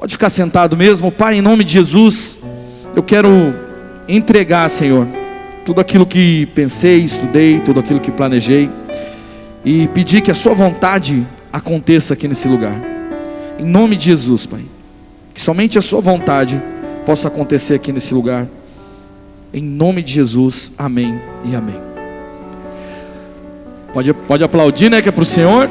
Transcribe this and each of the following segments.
Pode ficar sentado mesmo. Pai, em nome de Jesus, eu quero entregar, Senhor, tudo aquilo que pensei, estudei, tudo aquilo que planejei, e pedir que a sua vontade aconteça aqui nesse lugar. Em nome de Jesus, Pai, que somente a sua vontade possa acontecer aqui nesse lugar. Em nome de Jesus, amém e amém. Pode aplaudir, né, que é para o Senhor.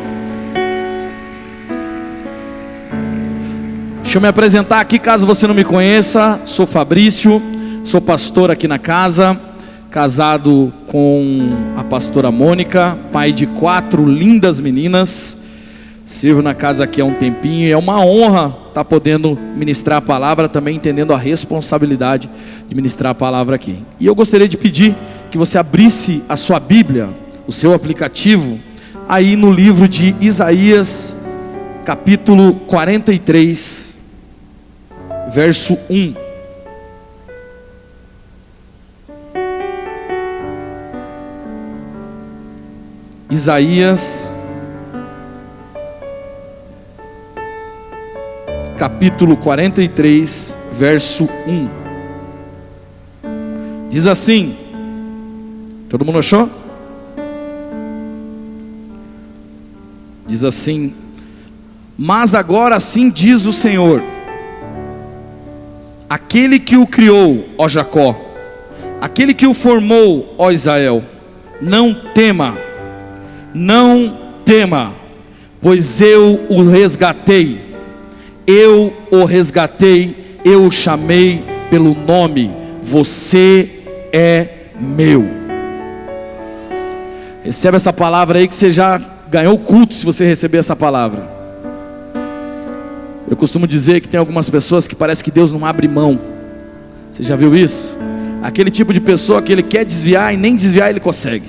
Deixa eu me apresentar aqui, caso você não me conheça. Sou Fabrício, sou pastor aqui na casa, casado com a pastora Mônica, pai de 4 lindas meninas. Sirvo na casa aqui há um tempinho e é uma honra estar podendo ministrar a palavra, também entendendo a responsabilidade de ministrar a palavra aqui. E eu gostaria de pedir que você abrisse a sua Bíblia, o seu aplicativo, aí no livro de Isaías, capítulo 43, verso 1. Isaías, capítulo 43, verso 1. Diz assim: todo mundo achou? Diz assim: mas agora assim diz o Senhor, aquele que o criou, ó Jacó, aquele que o formou, ó Israel, não tema, não tema, pois eu o resgatei, eu o resgatei, eu o chamei pelo nome, você é meu. Recebe essa palavra aí que você já ganhou o culto se você receber essa palavra. Eu costumo dizer que tem algumas pessoas que parece que Deus não abre mão. Você já viu isso? Aquele tipo de pessoa que ele quer desviar e nem desviar ele consegue.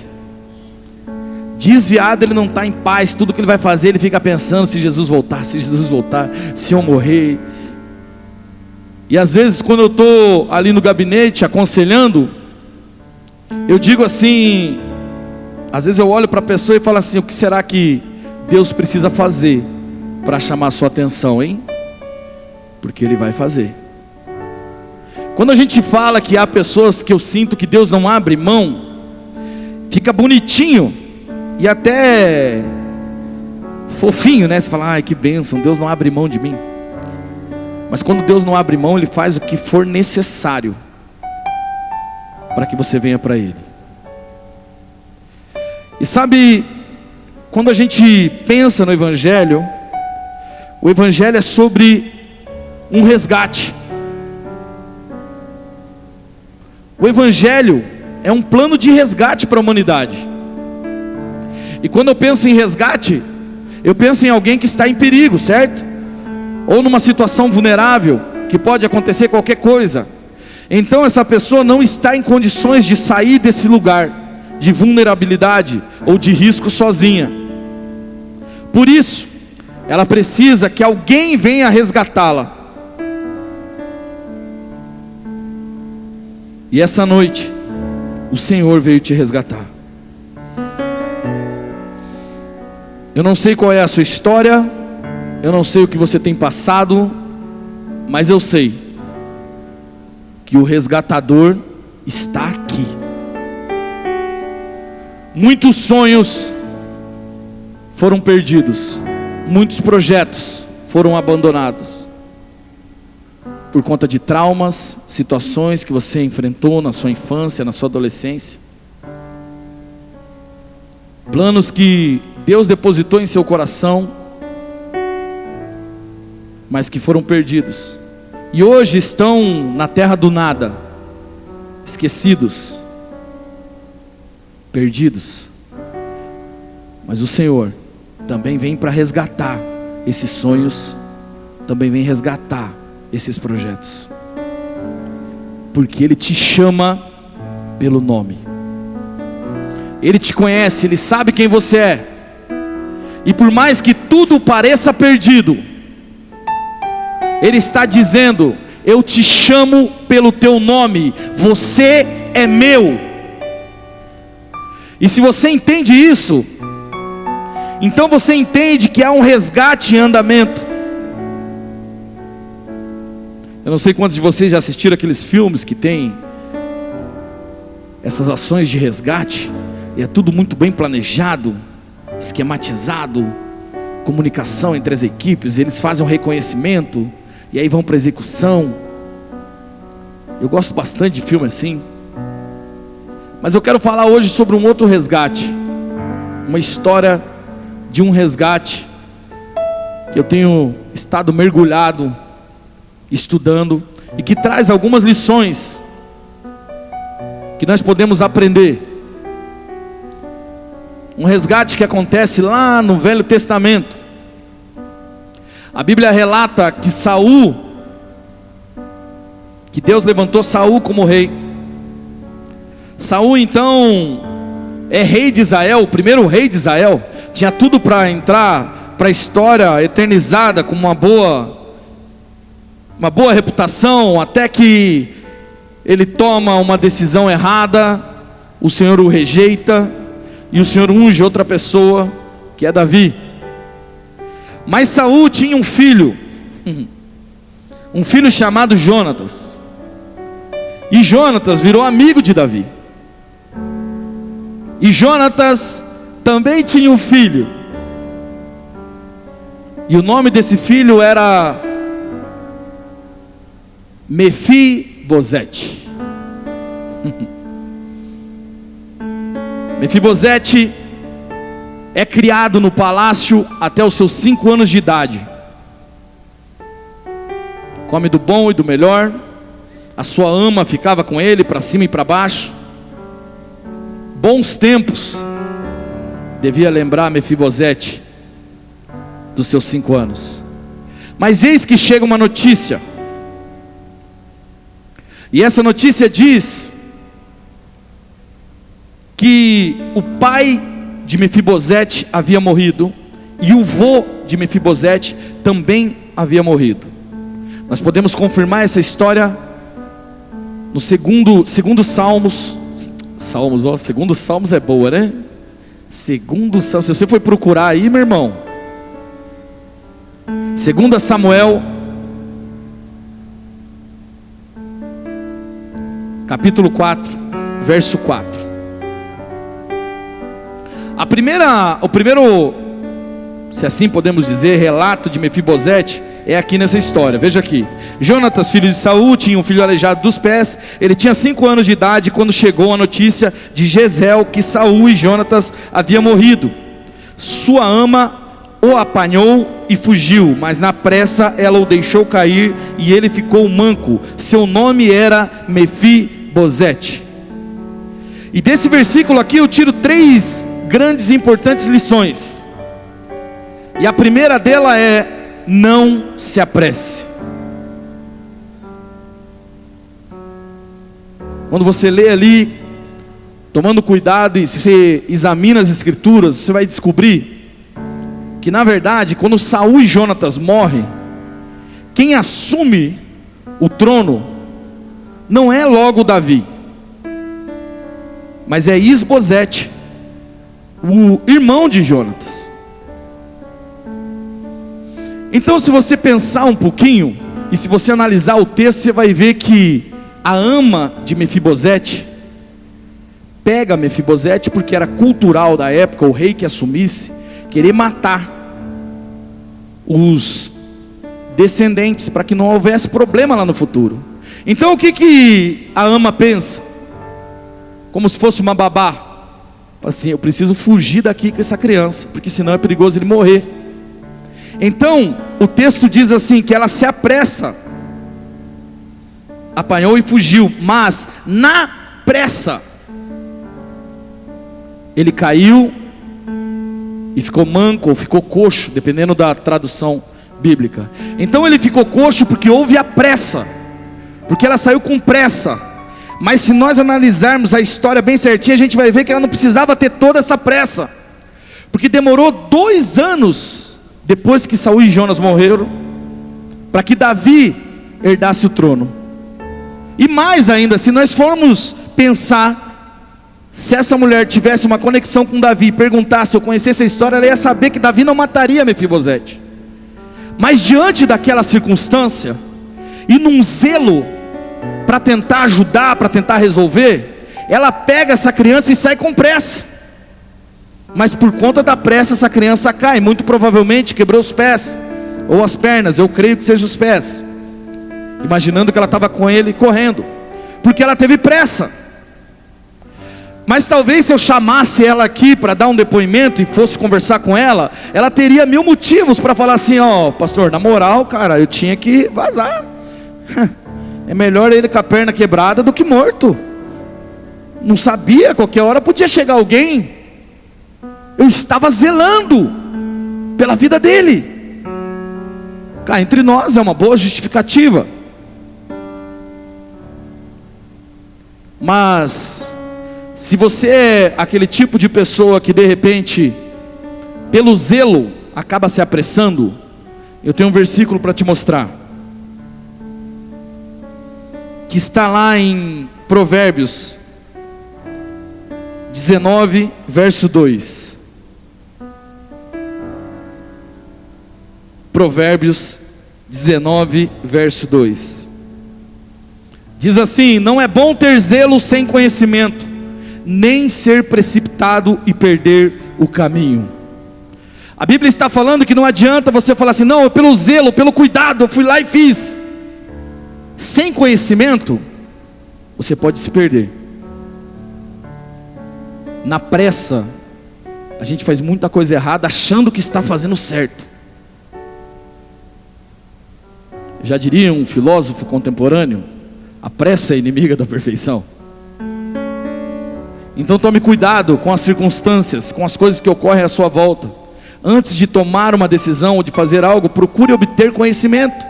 Desviado, ele não está em paz. Tudo que ele vai fazer, ele fica pensando: se Jesus voltar, se eu morrer. E às vezes, quando eu estou ali no gabinete aconselhando, eu digo assim, às vezes eu olho para a pessoa e falo assim: o que será que Deus precisa fazer para chamar a sua atenção, hein? Porque Ele vai fazer. Quando a gente fala que há pessoas que eu sinto que Deus não abre mão, fica bonitinho e até fofinho, né? Você fala: ai, que bênção, Deus não abre mão de mim. Mas quando Deus não abre mão, Ele faz o que for necessário para que você venha para Ele. E sabe, quando a gente pensa no Evangelho, o Evangelho é sobre um resgate. O Evangelho é um plano de resgate para a humanidade. E quando eu penso em resgate, eu penso em alguém que está em perigo, certo? Ou numa situação vulnerável, que pode acontecer qualquer coisa. Então essa pessoa não está em condições de sair desse lugar de vulnerabilidade ou de risco sozinha. Por isso, ela precisa que alguém venha resgatá-la. E essa noite, o Senhor veio te resgatar. Eu não sei qual é a sua história, eu não sei o que você tem passado, mas eu sei que o resgatador está aqui. Muitos sonhos foram perdidos, muitos projetos foram abandonados por conta de traumas, situações que você enfrentou na sua infância, na sua adolescência. Planos que Deus depositou em seu coração, mas que foram perdidos. E hoje estão na terra do nada, esquecidos, perdidos. Mas o Senhor também vem para resgatar esses sonhos, também vem resgatar esses projetos, porque Ele te chama pelo nome. Ele te conhece, Ele sabe quem você é. E por mais que tudo pareça perdido, Ele está dizendo: eu te chamo pelo teu nome, você é meu. E se você entende isso, então você entende que há um resgate em andamento. Eu não sei quantos de vocês já assistiram aqueles filmes que tem essas ações de resgate, e é tudo muito bem planejado, esquematizado, comunicação entre as equipes, eles fazem um reconhecimento, e aí vão para a execução. Eu gosto bastante de filme assim. Mas eu quero falar hoje sobre um outro resgate, uma história de um resgate, que eu tenho estado mergulhado, estudando, e que traz algumas lições, que nós podemos aprender. Um resgate que acontece lá no Velho Testamento. A Bíblia relata que Saul, que Deus levantou Saul como rei. Saul então é rei de Israel, o primeiro rei de Israel. Tinha tudo para entrar para a história eternizada com uma boa reputação, até que ele toma uma decisão errada, o Senhor o rejeita, e o Senhor unge outra pessoa, que é Davi. Mas Saul tinha um filho chamado Jonatas, e Jonatas virou amigo de Davi. E Jonatas também tinha um filho, e o nome desse filho era Mefibosete. Mefibosete é criado no palácio até os seus 5 anos de idade. Come do bom e do melhor. A sua ama ficava com ele para cima e para baixo. Bons tempos. Devia lembrar Mefibosete dos seus 5 anos. Mas eis que chega uma notícia. E essa notícia diz que o pai de Mefibosete havia morrido, e o vô de Mefibosete também havia morrido. Nós podemos confirmar essa história no segundo Salmos. Segundo Salmos é boa, né? Segundo Salmos, se você for procurar aí, meu irmão, 2 Samuel, capítulo 4, verso 4. O primeiro, se assim podemos dizer, relato de Mefibosete é aqui nessa história. Veja aqui: Jonatas, filho de Saul, tinha um filho aleijado dos pés. Ele tinha 5 anos de idade quando chegou a notícia de Jezeel que Saul e Jonatas haviam morrido. Sua ama o apanhou e fugiu, mas na pressa ela o deixou cair e ele ficou manco. Seu nome era Mefibosete. E desse versículo aqui eu tiro 3 grandes e importantes lições. E a primeira dela é: não se apresse. Quando você lê ali, tomando cuidado, e se você examina as escrituras, você vai descobrir que na verdade, quando Saul e Jonatas morrem, quem assume o trono não é logo Davi, mas é Isbosete, o irmão de Jonatas. Então, se você pensar um pouquinho, e se você analisar o texto, você vai ver que a ama de Mefibosete pega Mefibosete, porque era cultural da época, o rei que assumisse, querer matar os descendentes, para que não houvesse problema lá no futuro. Então o que a ama pensa? Como se fosse uma babá. Fala assim: eu preciso fugir daqui com essa criança, porque senão é perigoso ele morrer. Então o texto diz assim, que ela se apressa, apanhou e fugiu, mas na pressa ele caiu e ficou manco, ou ficou coxo, dependendo da tradução bíblica. Então ele ficou coxo porque houve a pressa, porque ela saiu com pressa. Mas se nós analisarmos a história bem certinha, a gente vai ver que ela não precisava ter toda essa pressa, porque demorou 2 anos depois que Saul e Jonas morreram, para que Davi herdasse o trono. E mais ainda, se nós formos pensar, se essa mulher tivesse uma conexão com Davi e perguntasse, ou conhecesse a história, ela ia saber que Davi não mataria Mefibosete. Mas diante daquela circunstância, e num zelo para tentar ajudar, para tentar resolver, ela pega essa criança e sai com pressa. Mas por conta da pressa essa criança cai, muito provavelmente quebrou os pés ou as pernas, eu creio que seja os pés, imaginando que ela estava com ele correndo, porque ela teve pressa. Mas talvez se eu chamasse ela aqui para dar um depoimento e fosse conversar com ela, ela teria 1000 motivos para falar assim: ó, pastor, na moral, cara, eu tinha que vazar. É melhor ele com a perna quebrada do que morto. Não sabia, qualquer hora podia chegar alguém. Eu estava zelando pela vida dele. Cá entre nós é uma boa justificativa. Mas se você é aquele tipo de pessoa que de repente, pelo zelo, acaba se apressando, eu tenho um versículo para te mostrar, que está lá em Provérbios 19, verso 2. Provérbios 19, verso 2. Diz assim: não é bom ter zelo sem conhecimento, nem ser precipitado e perder o caminho. A Bíblia está falando que não adianta você falar assim: não, pelo zelo, pelo cuidado, eu fui lá e fiz. Sem conhecimento, você pode se perder. Na pressa, a gente faz muita coisa errada achando que está fazendo certo. Já diria um filósofo contemporâneo: a pressa é inimiga da perfeição. Então tome cuidado com as circunstâncias, com as coisas que ocorrem à sua volta. Antes de tomar uma decisão ou de fazer algo, procure obter conhecimento.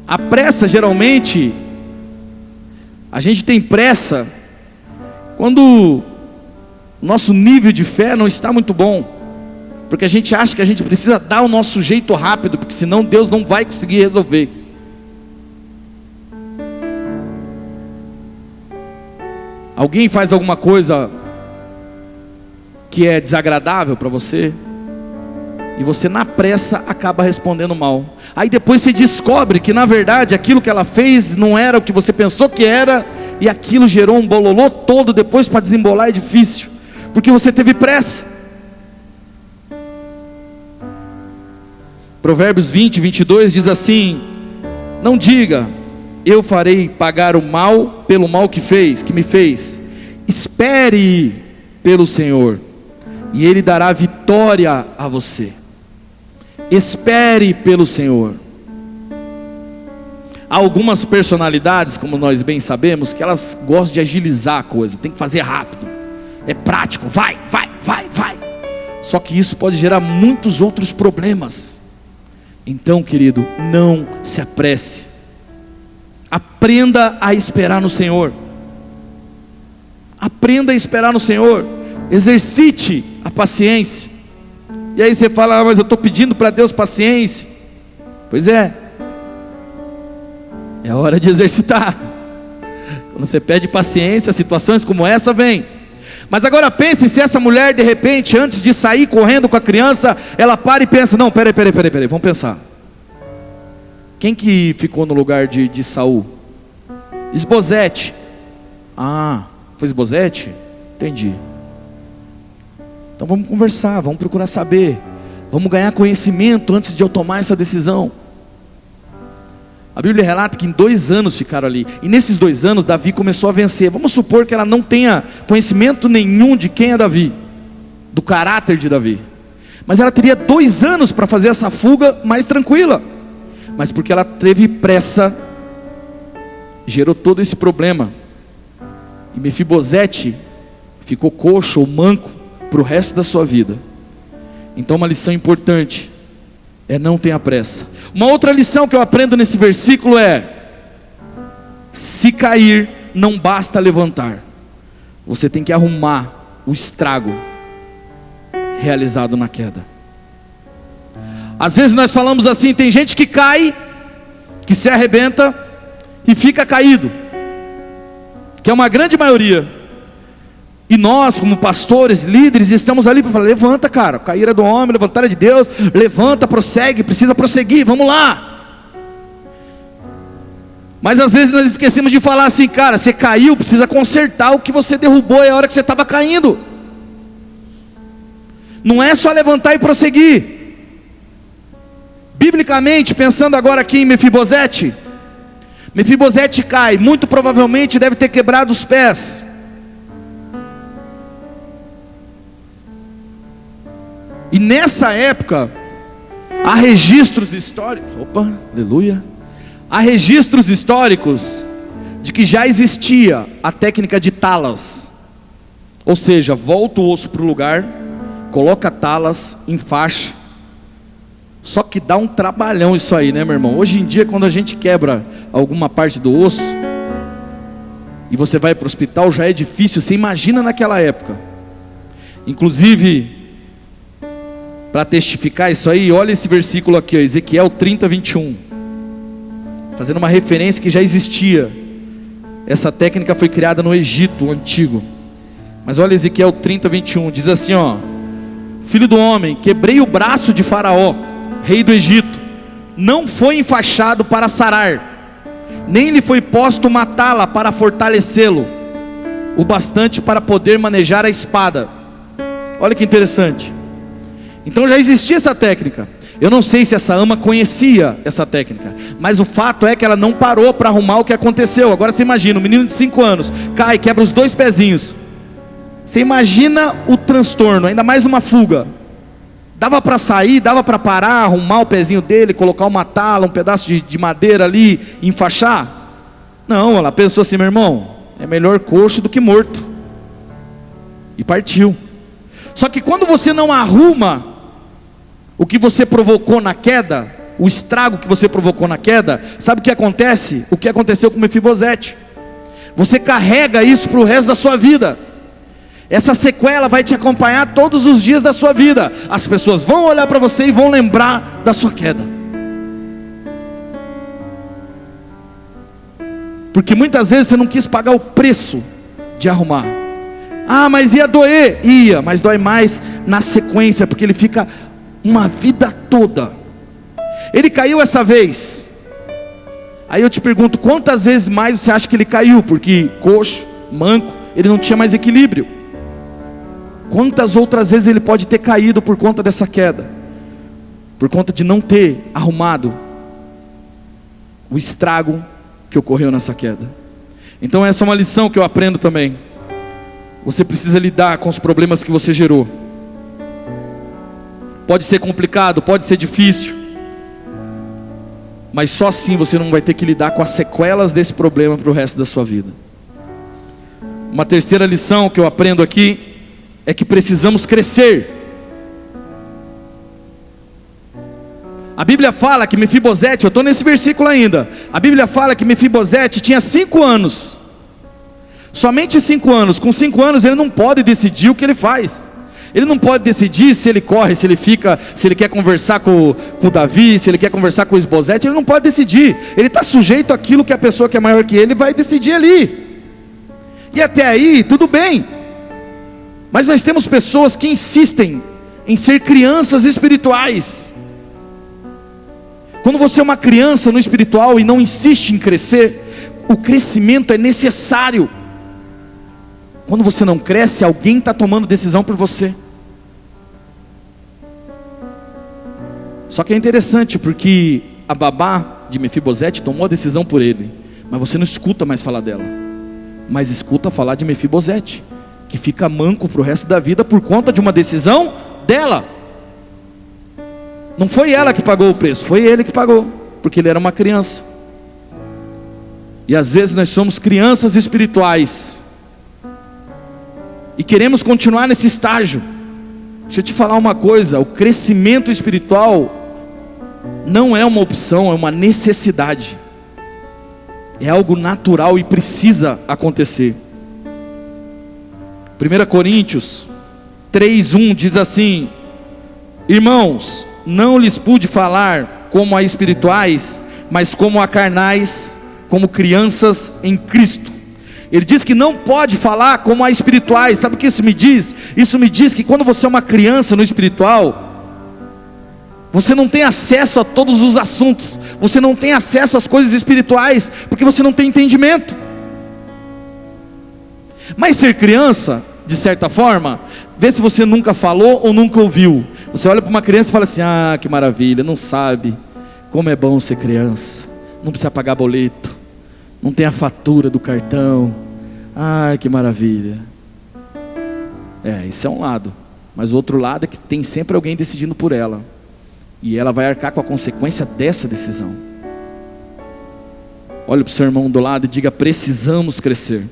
A pressa, geralmente, a gente tem pressa quando o nosso nível de fé não está muito bom, porque a gente acha que a gente precisa dar o nosso jeito rápido, porque senão Deus não vai conseguir resolver. Alguém faz alguma coisa que é desagradável para você, e você na pressa acaba respondendo mal. Aí depois você descobre que na verdade aquilo que ela fez não era o que você pensou que era, e aquilo gerou um bololô todo. Depois para desembolar é difícil, porque você teve pressa. Provérbios 20, 22 diz assim: não diga, eu farei pagar o mal pelo mal que me fez. Espere pelo Senhor, e Ele dará vitória a você. Espere pelo Senhor. Há algumas personalidades, como nós bem sabemos, que elas gostam de agilizar a coisa, tem que fazer rápido, é prático, vai. Só que isso pode gerar muitos outros problemas. Então, querido, não se apresse. Aprenda a esperar no Senhor. Aprenda a esperar no Senhor. Exercite a paciência. E aí você fala: mas eu estou pedindo para Deus paciência. Pois é, é hora de exercitar. Quando você pede paciência, situações como essa vêm. Mas agora pense se essa mulher de repente, antes de sair correndo com a criança, ela para e pensa: não, peraí, vamos pensar. Quem que ficou no lugar de Saul? Esbozete. Ah, foi Esbozete? Entendi. Então vamos conversar, vamos procurar saber, vamos ganhar conhecimento antes de eu tomar essa decisão. A Bíblia relata que em 2 anos ficaram ali, e nesses 2 anos Davi começou a vencer. Vamos supor que ela não tenha conhecimento nenhum de quem é Davi, do caráter de Davi, mas ela teria 2 anos para fazer essa fuga mais tranquila. Mas porque ela teve pressa, gerou todo esse problema. E Mefibosete ficou coxo ou manco para o resto da sua vida. Então uma lição importante é: não tenha pressa. Uma outra lição que eu aprendo nesse versículo é: se cair, não basta levantar, você tem que arrumar o estrago realizado na queda. Às vezes nós falamos assim: tem gente que cai, que se arrebenta e fica caído, que é uma grande maioria. E nós, como pastores, líderes, estamos ali para falar: levanta, cara, caíra do homem, levantar é de Deus, levanta, prossegue, precisa prosseguir, vamos lá. Mas às vezes nós esquecemos de falar assim: cara, você caiu, precisa consertar o que você derrubou é a hora que você estava caindo. Não é só levantar e prosseguir. Biblicamente, pensando agora aqui em Mefibosete, Mefibosete cai, muito provavelmente deve ter quebrado os pés. E nessa época, há registros históricos, aleluia, há registros históricos de que já existia a técnica de talas, ou seja, volta o osso para o lugar, coloca talas, enfaixa. Só que dá um trabalhão isso aí, né, meu irmão? Hoje em dia, quando a gente quebra alguma parte do osso e você vai para o hospital, já é difícil. Você imagina naquela época. Inclusive, para testificar isso aí, olha esse versículo aqui, ó, Ezequiel 30, 21. Fazendo uma referência que já existia. Essa técnica foi criada no Egito antigo. Mas olha Ezequiel 30, 21. Diz assim, ó: filho do homem, quebrei o braço de Faraó, rei do Egito. Não foi enfaixado para sarar, nem lhe foi posto uma tala para fortalecê-lo, o bastante para poder manejar a espada. Olha que interessante. Então já existia essa técnica. Eu não sei se essa ama conhecia essa técnica, mas o fato é que ela não parou para arrumar o que aconteceu. Agora você imagina, um menino de 5 anos cai, quebra os 2 pezinhos. Você imagina o transtorno, ainda mais numa fuga. Dava para sair, dava para parar, arrumar o pezinho dele, colocar uma tala, um pedaço de madeira ali, enfaixar? Não, ela pensou assim: meu irmão, é melhor coxo do que morto. E partiu. Só que quando você não arruma o que você provocou na queda, o estrago que você provocou na queda, sabe o que acontece? O que aconteceu com Mefibosete. Você carrega isso para o resto da sua vida. Essa sequela vai te acompanhar todos os dias da sua vida. As pessoas vão olhar para você e vão lembrar da sua queda. Porque muitas vezes você não quis pagar o preço de arrumar. Ah, mas ia doer? Ia, mas dói mais na sequência, porque ele fica uma vida toda. Ele caiu essa vez. Aí eu te pergunto, quantas vezes mais você acha que ele caiu? Porque coxo, manco, ele não tinha mais equilíbrio. Quantas outras vezes ele pode ter caído por conta dessa queda? Por conta de não ter arrumado o estrago que ocorreu nessa queda. Então essa é uma lição que eu aprendo também. Você precisa lidar com os problemas que você gerou. Pode ser complicado, pode ser difícil, mas só assim você não vai ter que lidar com as sequelas desse problema para o resto da sua vida. Uma terceira lição que eu aprendo aqui é que precisamos crescer. A Bíblia fala que Mefibosete, eu estou nesse versículo ainda, a Bíblia fala que Mefibosete tinha 5 anos, somente 5 anos. Com 5 anos ele não pode decidir o que ele faz. Ele não pode decidir se ele corre, se ele fica, se ele quer conversar com Davi, se ele quer conversar com Esbozete. Ele não pode decidir. Ele está sujeito àquilo que a pessoa que é maior que ele vai decidir ali. E até aí, tudo bem. Mas nós temos pessoas que insistem em ser crianças espirituais. Quando você é uma criança no espiritual e não insiste em crescer, o crescimento é necessário. Quando você não cresce, alguém está tomando decisão por você. Só que é interessante, porque a babá de Mefibosete tomou a decisão por ele, mas você não escuta mais falar dela, mas escuta falar de Mefibosete, que fica manco para o resto da vida por conta de uma decisão dela. Não foi ela que pagou o preço, foi ele que pagou, porque ele era uma criança. E às vezes nós somos crianças espirituais e queremos continuar nesse estágio. Deixa eu te falar uma coisa: o crescimento espiritual não é uma opção, é uma necessidade. É algo natural e precisa acontecer. 1 Coríntios 3:1 diz assim: irmãos, não lhes pude falar como a espirituais, mas como a carnais, como crianças em Cristo. Ele diz que não pode falar como a espirituais. Sabe o que isso me diz? Isso me diz que quando você é uma criança no espiritual, você não tem acesso a todos os assuntos, você não tem acesso às coisas espirituais, porque você não tem entendimento. Mas ser criança, de certa forma, vê se você nunca falou ou nunca ouviu. Você olha para uma criança e fala assim: ah, que maravilha, não sabe como é bom ser criança, não precisa pagar boleto, não tem a fatura do cartão, ai que maravilha. Isso é um lado, mas o outro lado é que tem sempre alguém decidindo por ela, e ela vai arcar com a consequência dessa decisão. Olha para o seu irmão do lado e diga: precisamos crescer.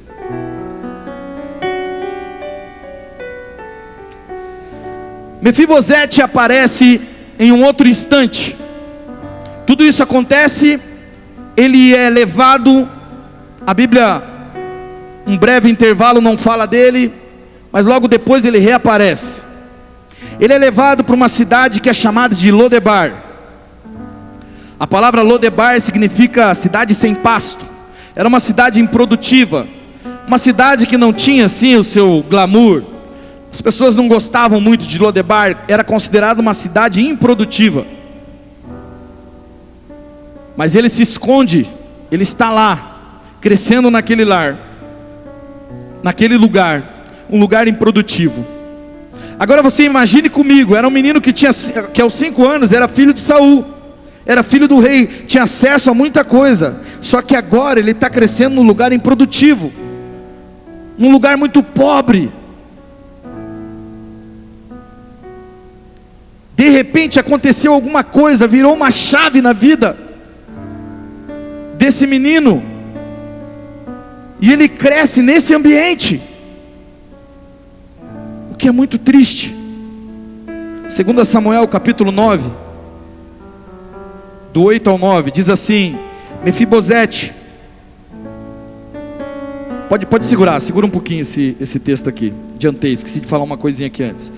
Mefibosete aparece em um outro instante. Tudo isso acontece, ele é levado, a Bíblia, um breve intervalo não fala dele, mas logo depois ele reaparece. Ele é levado para uma cidade que é chamada de Lodebar. A palavra Lodebar significa cidade sem pasto. Era uma cidade improdutiva, uma cidade que não tinha assim o seu glamour. As pessoas não gostavam muito de Lodebar, era considerada uma cidade improdutiva. Mas ele se esconde, ele está lá, crescendo naquele lar, naquele lugar, um lugar improdutivo. Agora você imagine comigo, era um menino que aos 5 anos era filho de Saul, era filho do rei, tinha acesso a muita coisa, só que agora ele está crescendo num lugar improdutivo, num lugar muito pobre. De repente aconteceu alguma coisa, virou uma chave na vida desse menino, e ele cresce nesse ambiente, o que é muito triste. 2 Samuel capítulo 9, do 8 ao 9, diz assim: Mefibosete, pode segurar, segura um pouquinho esse texto aqui, adiantei, esqueci de falar uma coisinha aqui antes.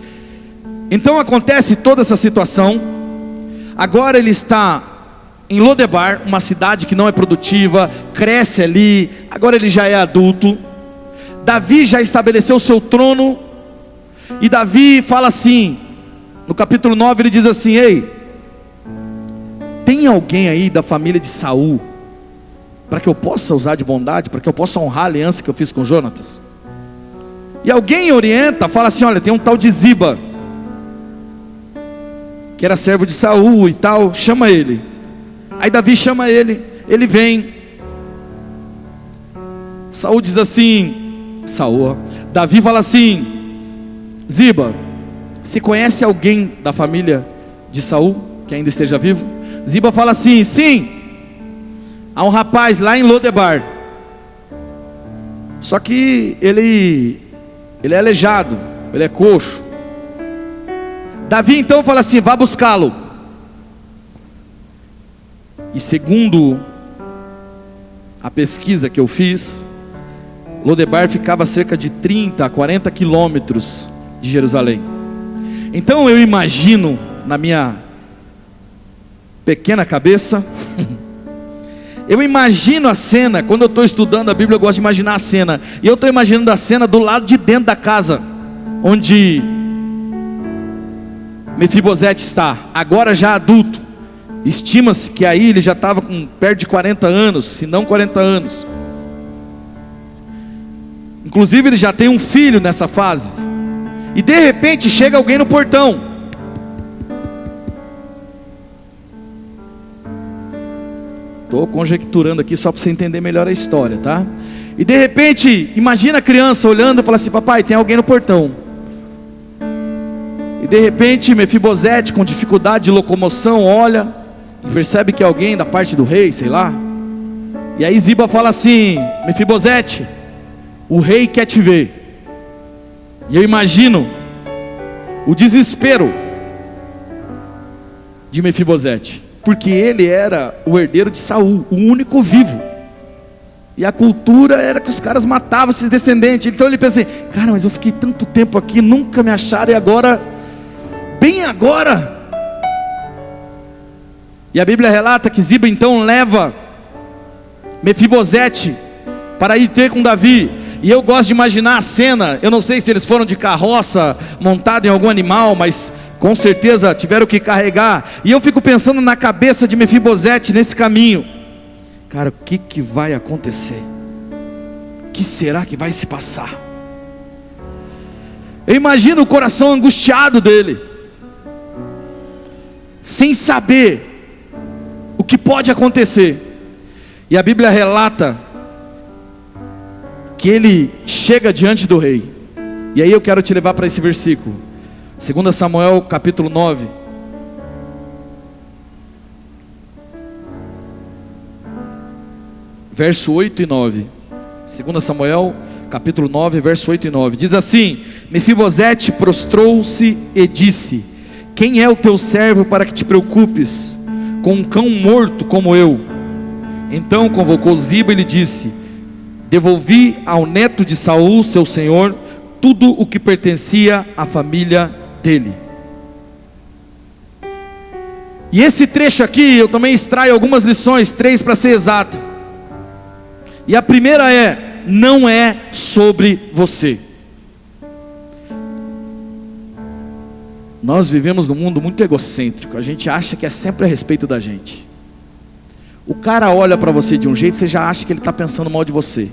Então acontece toda essa situação. Agora ele está em Lodebar, uma cidade que não é produtiva, cresce ali, agora ele já é adulto. Davi já estabeleceu o seu trono, e Davi fala assim, no capítulo 9 ele diz assim: ei, tem alguém aí da família de Saul, para que eu possa usar de bondade, para que eu possa honrar a aliança que eu fiz com Jonatas? E alguém orienta, fala assim: olha, tem um tal de Ziba, que era servo de Saul e tal, chama ele. Aí Davi chama ele, ele vem. Saul diz assim, Davi fala assim: Ziba, você conhece alguém da família de Saul, que ainda esteja vivo? Ziba fala assim: sim, há um rapaz lá em Lodebar, só que ele é aleijado, ele é coxo. Davi então fala assim: vá buscá-lo. E segundo a pesquisa que eu fiz, Lodebar ficava a cerca de 30 a 40 quilômetros de Jerusalém. Então eu imagino, na minha pequena cabeça, eu imagino a cena. Quando eu estou estudando a Bíblia, eu gosto de imaginar a cena. E eu estou imaginando a cena do lado de dentro da casa, onde Mefibosete está, agora já adulto. Estima-se que aí ele já estava com perto de 40 anos, se não 40 anos. Inclusive ele já tem um filho nessa fase. E de repente chega alguém no portão. Estou conjecturando aqui só para você entender melhor a história, tá? E de repente, imagina a criança olhando e fala assim: papai, tem alguém no portão. E de repente Mefibosete, com dificuldade de locomoção, olha e percebe que é alguém da parte do rei, sei lá. E aí Ziba fala assim: Mefibosete, o rei quer te ver. E eu imagino o desespero de Mefibosete, porque ele era o herdeiro de Saul, o único vivo. E a cultura era que os caras matavam esses descendentes. Então ele pensa assim: cara, mas eu fiquei tanto tempo aqui, nunca me acharam, e agora, bem agora. E a Bíblia relata que Ziba então leva Mefibosete para ir ter com Davi. E eu gosto de imaginar a cena. Eu não sei se eles foram de carroça, montado em algum animal, mas com certeza tiveram que carregar. E eu fico pensando na cabeça de Mefibosete nesse caminho. Cara, o que vai acontecer? O que será que vai se passar? Eu imagino o coração angustiado dele, sem saber o que pode acontecer. E a Bíblia relata que ele chega diante do rei. E aí eu quero te levar para esse versículo, 2 Samuel capítulo 9, verso 8 e 9. 2 Samuel capítulo 9, verso 8 e 9. Diz assim: Mefibosete prostrou-se e disse: quem é o teu servo para que te preocupes com um cão morto como eu? Então convocou Ziba e lhe disse: devolvi ao neto de Saul, seu senhor, tudo o que pertencia à família dele. E esse trecho aqui eu também extraio algumas lições, 3 para ser exato. E a primeira é: não é sobre você. Nós vivemos num mundo muito egocêntrico. A gente acha que é sempre a respeito da gente. O cara olha para você de um jeito, você já acha que ele está pensando mal de você.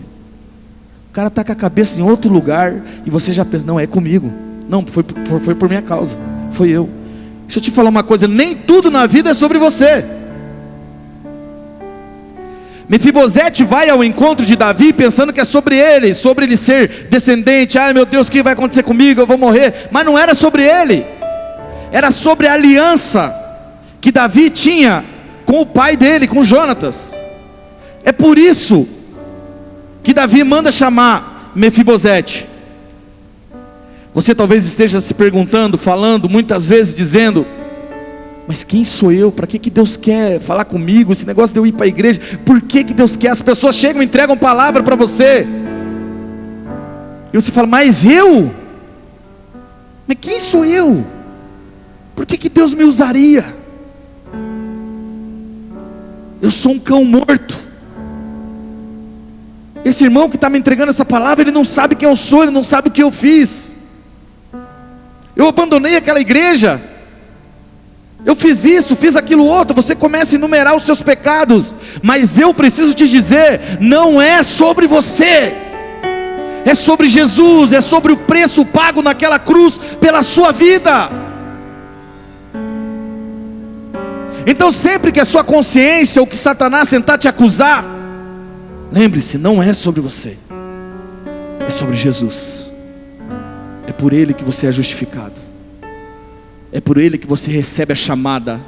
O cara está com a cabeça em outro lugar e você já pensa: não, é comigo. Não, foi por minha causa. Foi eu. Deixa eu te falar uma coisa: nem tudo na vida é sobre você. Mefibosete vai ao encontro de Davi pensando que é sobre ele ser descendente. Ai meu Deus, o que vai acontecer comigo? Eu vou morrer. Mas não era sobre ele. Era sobre a aliança que Davi tinha com o pai dele, com Jonatas. É por isso que Davi manda chamar Mefibosete. Você talvez esteja se perguntando, falando, muitas vezes dizendo: mas quem sou eu? Para que Deus quer falar comigo? Esse negócio de eu ir para a igreja, por que Deus quer? As pessoas chegam e entregam palavra para você, e você fala: mas eu? Mas quem sou eu? Por que Deus me usaria? Eu sou um cão morto. Esse irmão que está me entregando essa palavra, ele não sabe quem eu sou, ele não sabe o que eu fiz. Eu abandonei aquela igreja, eu fiz isso, fiz aquilo outro. Você começa a enumerar os seus pecados, mas eu preciso te dizer: não é sobre você, é sobre Jesus, é sobre o preço pago naquela cruz pela sua vida. Então sempre que a sua consciência ou que Satanás tentar te acusar, lembre-se, não é sobre você, é sobre Jesus. É por Ele que você é justificado, é por Ele que você recebe a chamada,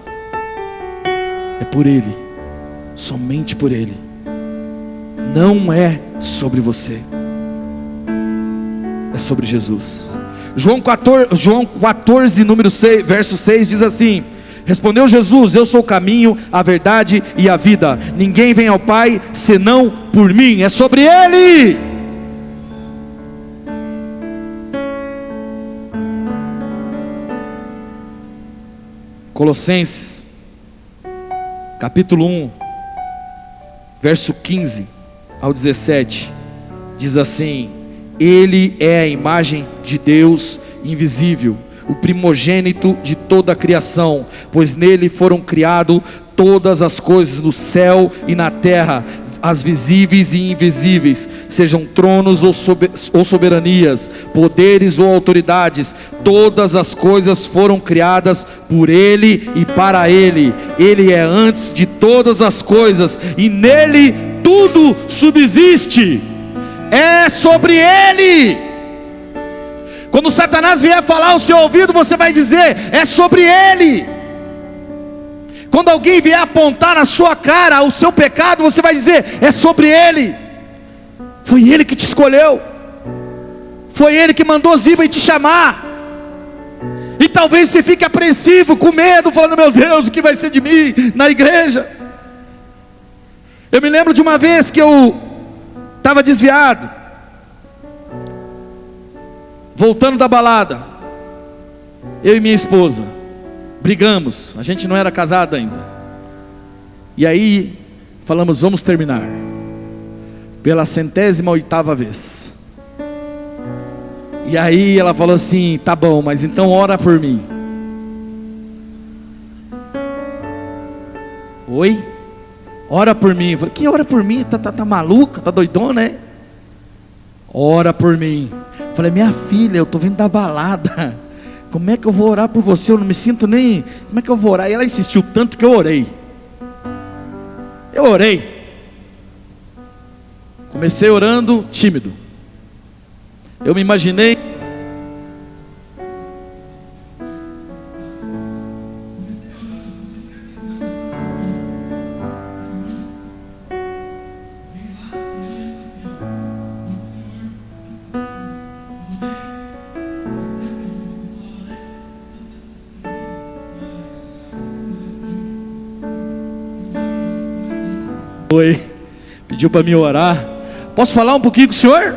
é por Ele, somente por Ele. Não é sobre você, é sobre Jesus. João 14, número 6, verso 6 diz assim: respondeu Jesus: eu sou o caminho, a verdade e a vida. Ninguém vem ao Pai senão por mim. É sobre Ele. Colossenses capítulo 1, verso 15 ao 17 diz assim: Ele é a imagem de Deus invisível, o primogênito de toda a criação, pois nele foram criadas todas as coisas no céu e na terra, as visíveis e invisíveis, sejam tronos ou soberanias, poderes ou autoridades. Todas as coisas foram criadas por Ele e para Ele. Ele é antes de todas as coisas e nele tudo subsiste. É sobre Ele. Quando Satanás vier falar ao seu ouvido, você vai dizer: é sobre Ele. Quando alguém vier apontar na sua cara o seu pecado, você vai dizer: é sobre Ele. Foi Ele que te escolheu, foi Ele que mandou Ziba e te chamar. E talvez você fique apreensivo, com medo, falando: meu Deus, o que vai ser de mim na igreja? Eu me lembro de uma vez que eu estava desviado, voltando da balada, eu e minha esposa brigamos, a gente não era casado ainda. E aí falamos: vamos terminar. pela 108ª vez. E aí ela falou assim: tá bom, mas então ora por mim. Oi? Ora por mim. Eu falei: que ora por mim? Tá maluca? Tá doidona, né? Ora por mim. Eu falei: minha filha, eu tô vindo da balada. Como é que eu vou orar por você? Eu não me sinto nem... Como é que eu vou orar? E ela insistiu tanto que eu orei. Eu orei. Comecei orando tímido. Eu me imaginei... Oi, pediu para me orar. Posso falar um pouquinho com o senhor?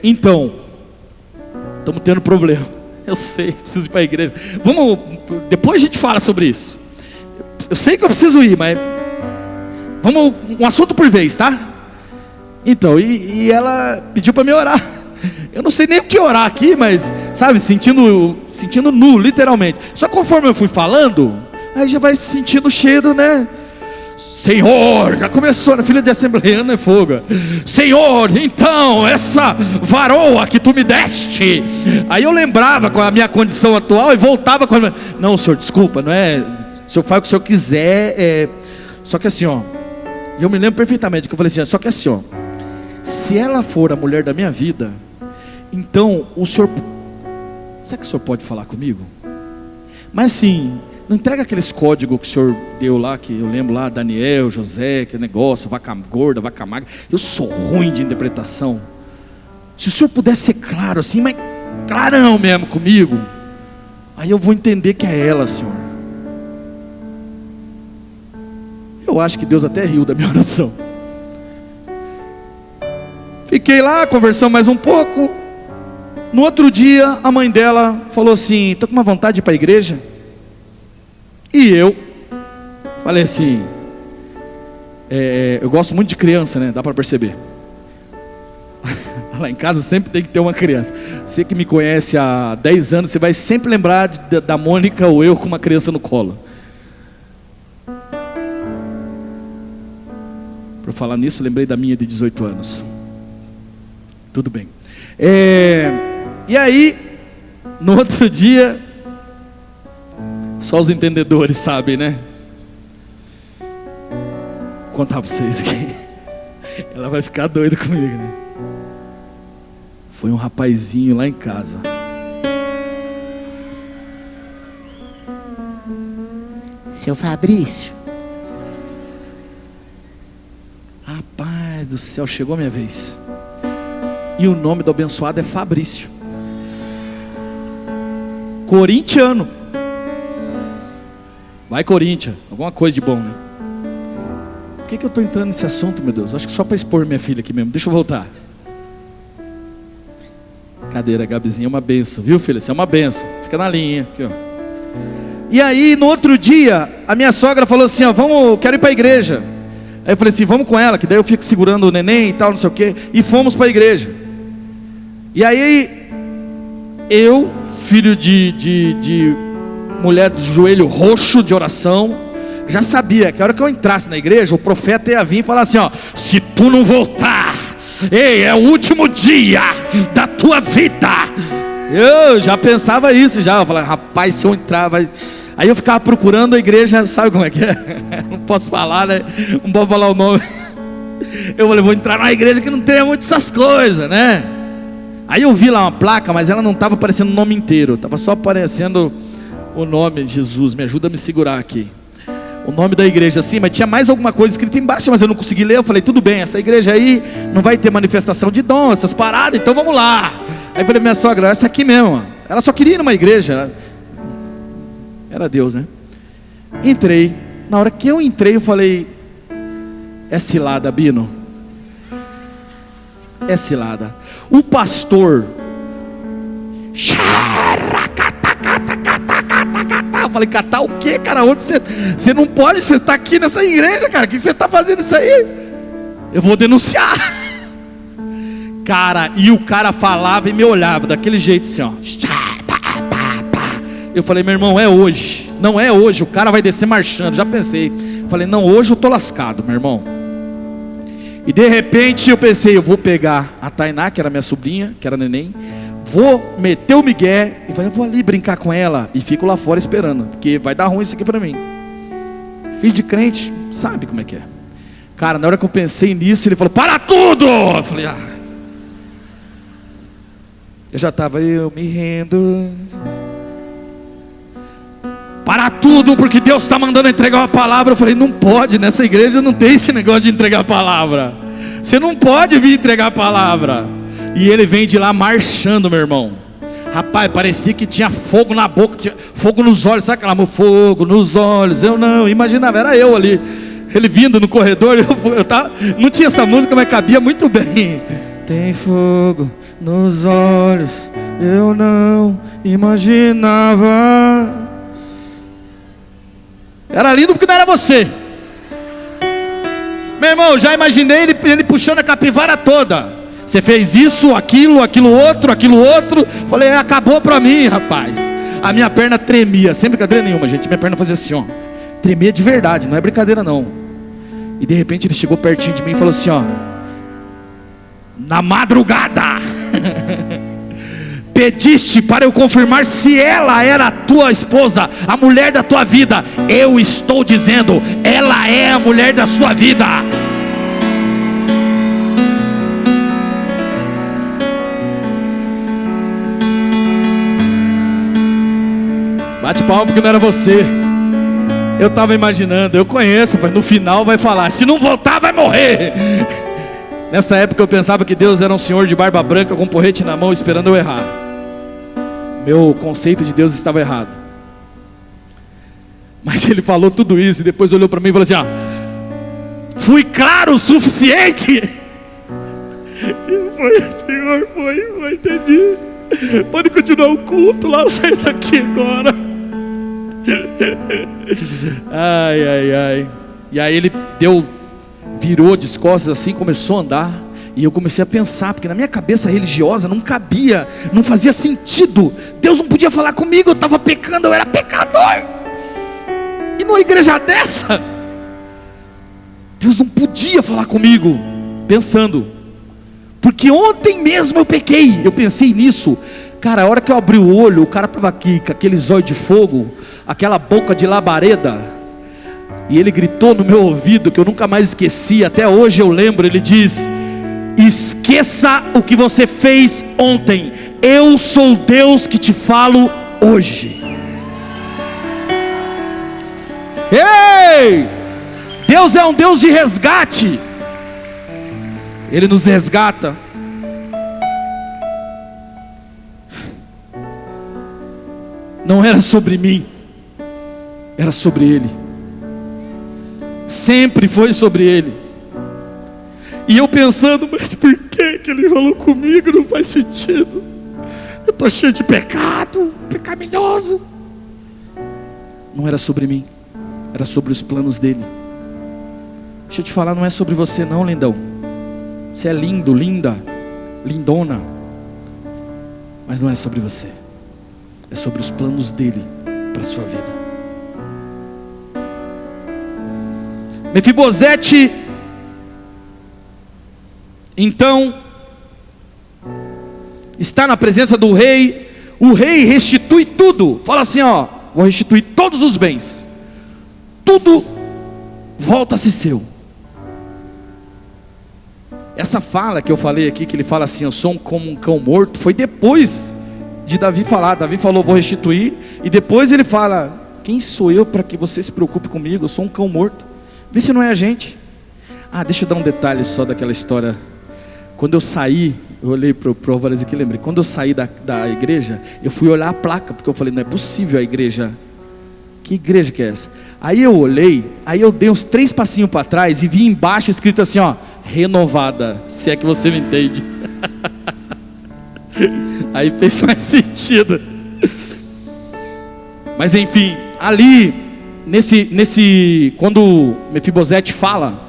Então, estamos tendo problema. Eu sei, preciso ir para a igreja. Vamos, depois a gente fala sobre isso. Eu sei que eu preciso ir, mas vamos um assunto por vez, tá? Então, e ela pediu para me orar. Eu não sei nem o que orar aqui, mas sabe, sentindo nu, literalmente. Só conforme eu fui falando, aí já vai se sentindo cheio, né? Senhor, já começou, na filha de assembleana é fogo. Senhor, então, essa varoa que tu me deste. Aí eu lembrava com a minha condição atual e voltava com a... Não, senhor, desculpa, não é... O senhor faz o que o senhor quiser, Só que assim, ó, eu me lembro perfeitamente que eu falei assim, só que assim, ó, se ela for a mulher da minha vida, então o senhor... Será que o senhor pode falar comigo? Mas assim... Não entrega aqueles códigos que o senhor deu lá, que eu lembro lá, Daniel, José, que negócio, vaca gorda, vaca magra. Eu sou ruim de interpretação. Se o senhor puder ser claro assim, mas clarão mesmo comigo, aí eu vou entender que é ela, senhor. Eu acho que Deus até riu da minha oração. Fiquei lá, conversamos mais um pouco. No outro dia, a mãe dela falou assim: estou com uma vontade de ir para a igreja. E eu falei assim, eu gosto muito de criança, né? Dá para perceber. Lá em casa sempre tem que ter uma criança. Você que me conhece há 10 anos, você vai sempre lembrar da Mônica ou eu com uma criança no colo. Por falar nisso, lembrei da minha de 18 anos. Tudo bem. E aí, no outro dia... Só os entendedores sabem, né? Vou contar para vocês aqui. Ela vai ficar doida comigo, né? Foi um rapazinho lá em casa. Seu Fabrício. Rapaz do céu, chegou a minha vez. E o nome do abençoado é Fabrício. Corintiano. Vai, Corinthians, alguma coisa de bom, né? Por que eu estou entrando nesse assunto, meu Deus? Acho que só para expor minha filha aqui mesmo. Deixa eu voltar. Cadeira, Gabizinha, é uma benção, viu, filha? Isso é uma benção. Fica na linha aqui, ó. E aí, no outro dia, a minha sogra falou assim, ó, quero ir para a igreja. Aí eu falei assim, vamos com ela, que daí eu fico segurando o neném e tal, não sei o quê. E fomos para a igreja. E aí, eu, filho de mulher do joelho roxo de oração, já sabia que a hora que eu entrasse na igreja, o profeta ia vir e falar assim, ó, se tu não voltar, ei, é o último dia da tua vida. Eu já pensava isso, eu falava, rapaz, se eu entrar, vai... Aí eu ficava procurando a igreja, sabe como é que é? Não posso falar, né? Não posso falar o nome. Eu falei, vou entrar numa igreja que não tenha muitas essas coisas, né? Aí eu vi lá uma placa, mas ela não estava aparecendo o nome inteiro, estava só aparecendo o nome. Jesus, me ajuda a me segurar aqui. O nome da igreja assim, mas tinha mais alguma coisa escrita embaixo, mas eu não consegui ler. Eu falei, tudo bem, essa igreja aí não vai ter manifestação de dom, essas paradas, então vamos lá. Aí eu falei, minha sogra, essa aqui mesmo. Ela só queria ir numa igreja. Era Deus, né? Entrei. Na hora que eu entrei, eu falei, é cilada, Bino. É cilada. O pastor, eu falei, catar o quê, cara? Onde você não pode, você está aqui nessa igreja, cara. O que você está fazendo isso aí? eu vou denunciar. Cara, e o cara falava e me olhava daquele jeito assim, ó. Eu falei, meu irmão, é hoje. Não é hoje, o cara vai descer marchando. Já pensei. Falei, não, hoje eu tô lascado, meu irmão. E de repente eu pensei, eu vou pegar a Tainá, que era minha sobrinha, que era neném, vou meter o migué e falei, eu vou ali brincar com ela e fico lá fora esperando, porque vai dar ruim isso aqui pra mim. Filho de crente, sabe como é que é. Cara, na hora que eu pensei nisso, ele falou, para tudo! Eu falei, eu já estava, eu me rendo. Para tudo, porque Deus está mandando entregar uma palavra. Eu falei, não pode, nessa igreja não tem esse negócio de entregar a palavra. Você não pode vir entregar a palavra. E ele vem de lá marchando, meu irmão. Rapaz, parecia que tinha fogo na boca, tinha fogo nos olhos. Sabe aquela fogo nos olhos? Eu não imaginava, era eu ali. Ele vindo no corredor, não tinha essa música, mas cabia muito bem. Tem fogo nos olhos, eu não imaginava. Era lindo porque não era você. Meu irmão, já imaginei ele puxando a capivara toda. Você fez isso, aquilo outro. Falei, acabou pra mim, rapaz. A minha perna tremia, sem brincadeira nenhuma, gente. Minha perna fazia assim, ó. Tremia de verdade, não é brincadeira não. E de repente ele chegou pertinho de mim e falou assim, ó. Na madrugada pediste para eu confirmar se ela era a tua esposa, a mulher da tua vida. Eu estou dizendo, ela é a mulher da sua vida. Bate palma porque não era você. Eu estava imaginando, eu conheço, mas no final vai falar, se não voltar vai morrer. Nessa época eu pensava que Deus era um senhor de barba branca com um porrete na mão esperando eu errar. Meu conceito de Deus estava errado. Mas ele falou tudo isso e depois olhou para mim e falou assim, fui claro o suficiente? Senhor, foi, entendi. Pode continuar o culto lá, sair daqui agora. Ai. E aí ele virou de costas assim, começou a andar. E eu comecei a pensar, porque na minha cabeça religiosa não cabia, não fazia sentido. Deus não podia falar comigo, eu estava pecando, eu era pecador. E numa igreja dessa, Deus não podia falar comigo. Pensando, porque ontem mesmo eu pequei. Eu pensei nisso. Cara, a hora que eu abri o olho, o cara estava aqui com aquele zóio de fogo, aquela boca de labareda. E ele gritou no meu ouvido, que eu nunca mais esqueci, até hoje eu lembro. Ele diz, esqueça o que você fez ontem. Eu sou Deus que te falo hoje. Ei! Deus é um Deus de resgate. Ele nos resgata. Não era sobre mim, era sobre Ele. Sempre foi sobre Ele. E eu pensando, mas por que Ele falou comigo? Não faz sentido. Eu estou cheio de pecado, pecaminoso. Não era sobre mim, era sobre os planos dEle. Deixa eu te falar, não é sobre você não, lindão. Você é lindo, linda, lindona. Mas não é sobre você. É sobre os planos dEle para a sua vida. Mefibosete, então, está na presença do rei. O rei restitui tudo. Fala assim, ó, vou restituir todos os bens. Tudo volta a ser seu. Essa fala que eu falei aqui, que ele fala assim, eu sou como um cão morto, foi depois de Davi falar. Davi falou, vou restituir. E depois ele fala, quem sou eu para que você se preocupe comigo? Eu sou um cão morto. Vê se não é a gente. Deixa eu dar um detalhe só daquela história. Quando eu saí, eu olhei para o Alvarez aqui, lembrei. Quando eu saí da igreja, eu fui olhar a placa, porque eu falei, não é possível a igreja. Que igreja que é essa? Aí eu olhei, aí eu dei uns 3 passinhos para trás e vi embaixo escrito assim, ó, renovada, se é que você me entende. Aí fez mais sentido. Mas enfim, ali, quando Mefibosete fala,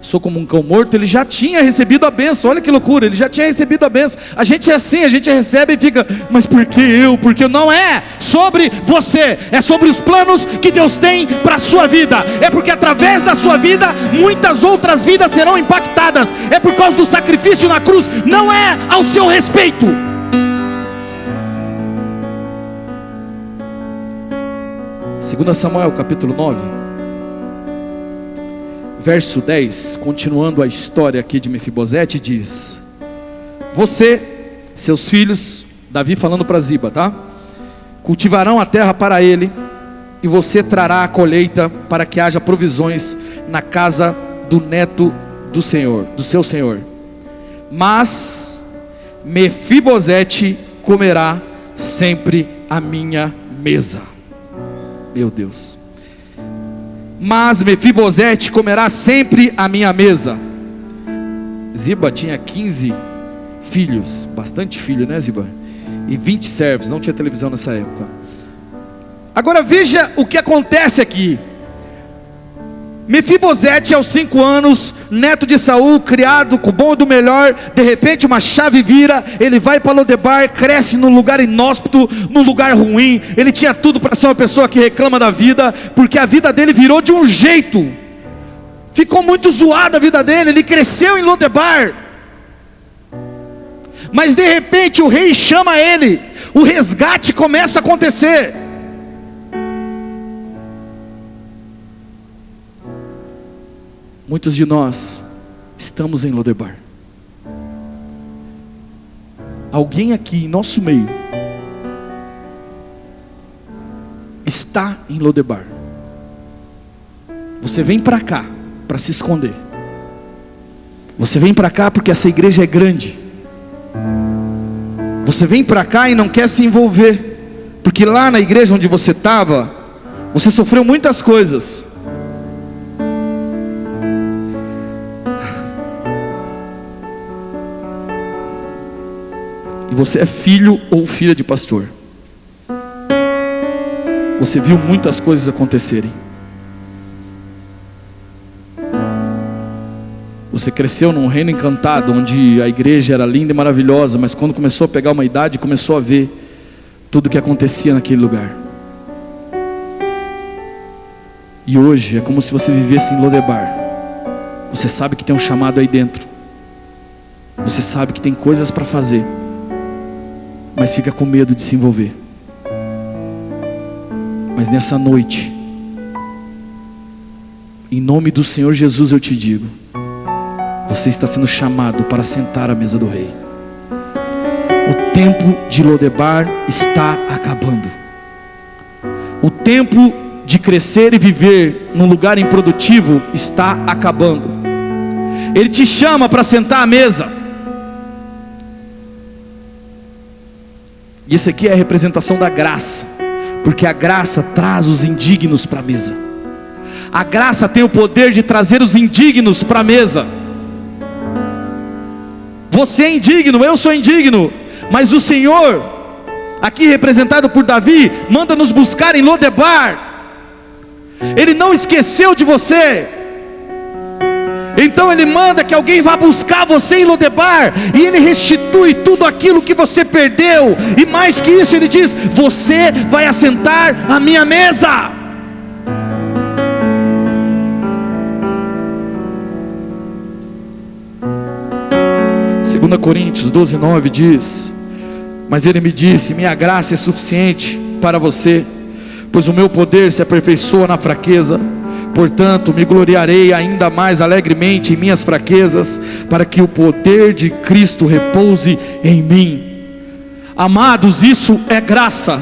Sou como um cão morto, ele já tinha recebido a bênção. Olha que loucura, ele já tinha recebido a bênção. A gente é assim, a gente recebe e fica, mas por que eu? Porque não é sobre você, é sobre os planos que Deus tem para a sua vida. É porque através da sua vida, muitas outras vidas serão impactadas. É por causa do sacrifício na cruz, não é ao seu respeito. Segundo Samuel capítulo 9, verso 10, continuando a história aqui de Mefibosete, diz: você, seus filhos, Davi falando para Ziba, tá? Cultivarão a terra para ele, e você trará a colheita para que haja provisões na casa do neto do Senhor, do seu Senhor. Mas Mefibosete comerá sempre à minha mesa. Meu Deus. Mas Mefibosete comerá sempre à minha mesa. Ziba tinha 15 filhos, bastante filho, né, Ziba? E 20 servos, não tinha televisão nessa época. Agora veja o que acontece aqui. Mefibosete, aos 5 anos, neto de Saul, criado com o bom e do melhor. De repente uma chave vira, ele vai para Lodebar, cresce num lugar inóspito, num lugar ruim. Ele tinha tudo para ser uma pessoa que reclama da vida, porque a vida dele virou de um jeito, ficou muito zoada a vida dele. Ele cresceu em Lodebar, mas de repente o rei chama ele, o resgate começa a acontecer. Muitos de nós estamos em Lodebar. Alguém aqui em nosso meio está em Lodebar. Você vem para cá para se esconder. Você vem para cá porque essa igreja é grande. Você vem para cá e não quer se envolver, porque lá na igreja onde você estava, você sofreu muitas coisas. E você é filho ou filha de pastor. Você viu muitas coisas acontecerem. Você cresceu num reino encantado, onde a igreja era linda e maravilhosa, mas quando começou a pegar uma idade, começou a ver tudo o que acontecia naquele lugar. E hoje é como se você vivesse em Lodebar. Você sabe que tem um chamado aí dentro. Você sabe que tem coisas para fazer, mas fica com medo de se envolver. Mas nessa noite, em nome do Senhor Jesus eu te digo, você está sendo chamado para sentar à mesa do rei. O tempo de Lodebar está acabando. O tempo de crescer e viver num lugar improdutivo está acabando. Ele te chama para sentar à mesa. E isso aqui é a representação da graça, porque a graça traz os indignos para a mesa. A graça tem o poder de trazer os indignos para a mesa. Você é indigno, eu sou indigno, mas o Senhor, aqui representado por Davi, manda nos buscar em Lodebar. Ele não esqueceu de você. Então Ele manda que alguém vá buscar você em Lodebar, e Ele restitui tudo aquilo que você perdeu. E mais que isso, Ele diz: você vai assentar à minha mesa. Segunda Coríntios 12:9 diz: mas Ele me disse, minha graça é suficiente para você, pois o meu poder se aperfeiçoa na fraqueza. Portanto, me gloriarei ainda mais alegremente em minhas fraquezas, para que o poder de Cristo repouse em mim. Amados, isso é graça.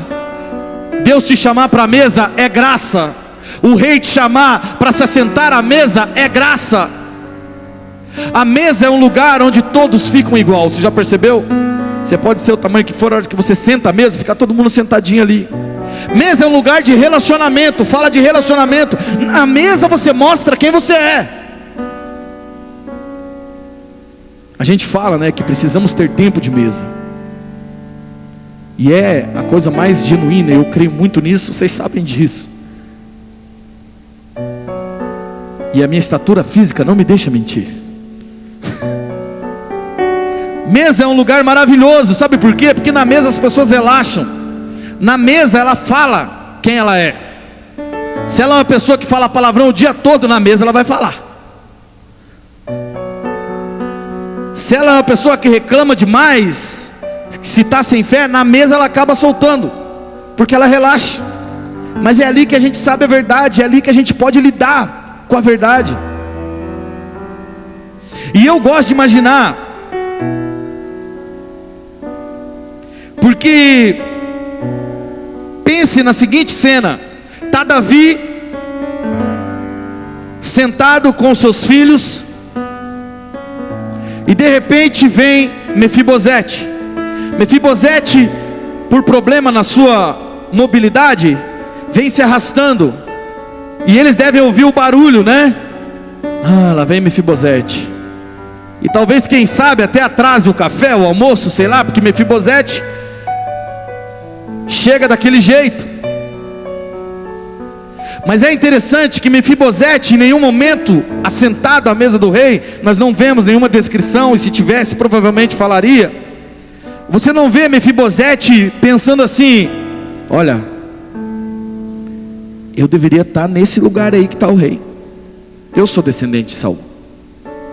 Deus te chamar para a mesa é graça. O rei te chamar para se assentar à mesa é graça. A mesa é um lugar onde todos ficam igual. Você já percebeu? Você pode ser o tamanho que for, a hora que você senta à mesa, fica todo mundo sentadinho ali. Mesa é um lugar de relacionamento. Fala de relacionamento. Na mesa você mostra quem você é. A gente fala, né, que precisamos ter tempo de mesa. E é a coisa mais genuína. Eu creio muito nisso. Vocês sabem disso. E a minha estatura física não me deixa mentir. Mesa é um lugar maravilhoso, sabe por quê? Porque na mesa as pessoas relaxam. Na mesa ela fala quem ela é. Se ela é uma pessoa que fala palavrão o dia todo, na mesa ela vai falar. Se ela é uma pessoa que reclama demais, se está sem fé, na mesa ela acaba soltando, porque ela relaxa. Mas é ali que a gente sabe a verdade, é ali que a gente pode lidar com a verdade. E eu gosto de imaginar, porque pense na seguinte cena: está Davi sentado com seus filhos, e de repente vem Mefibosete. Mefibosete, por problema na sua mobilidade, vem se arrastando, e eles devem ouvir o barulho, né? Ah, lá vem Mefibosete. E talvez, quem sabe, até atrase o café, o almoço, sei lá, porque Mefibosete chega daquele jeito. Mas é interessante que Mefibosete, em nenhum momento, assentado à mesa do rei, nós não vemos nenhuma descrição, e se tivesse, provavelmente falaria. Você não vê Mefibosete pensando assim: olha, eu deveria estar nesse lugar aí que está o rei, eu sou descendente de Saul.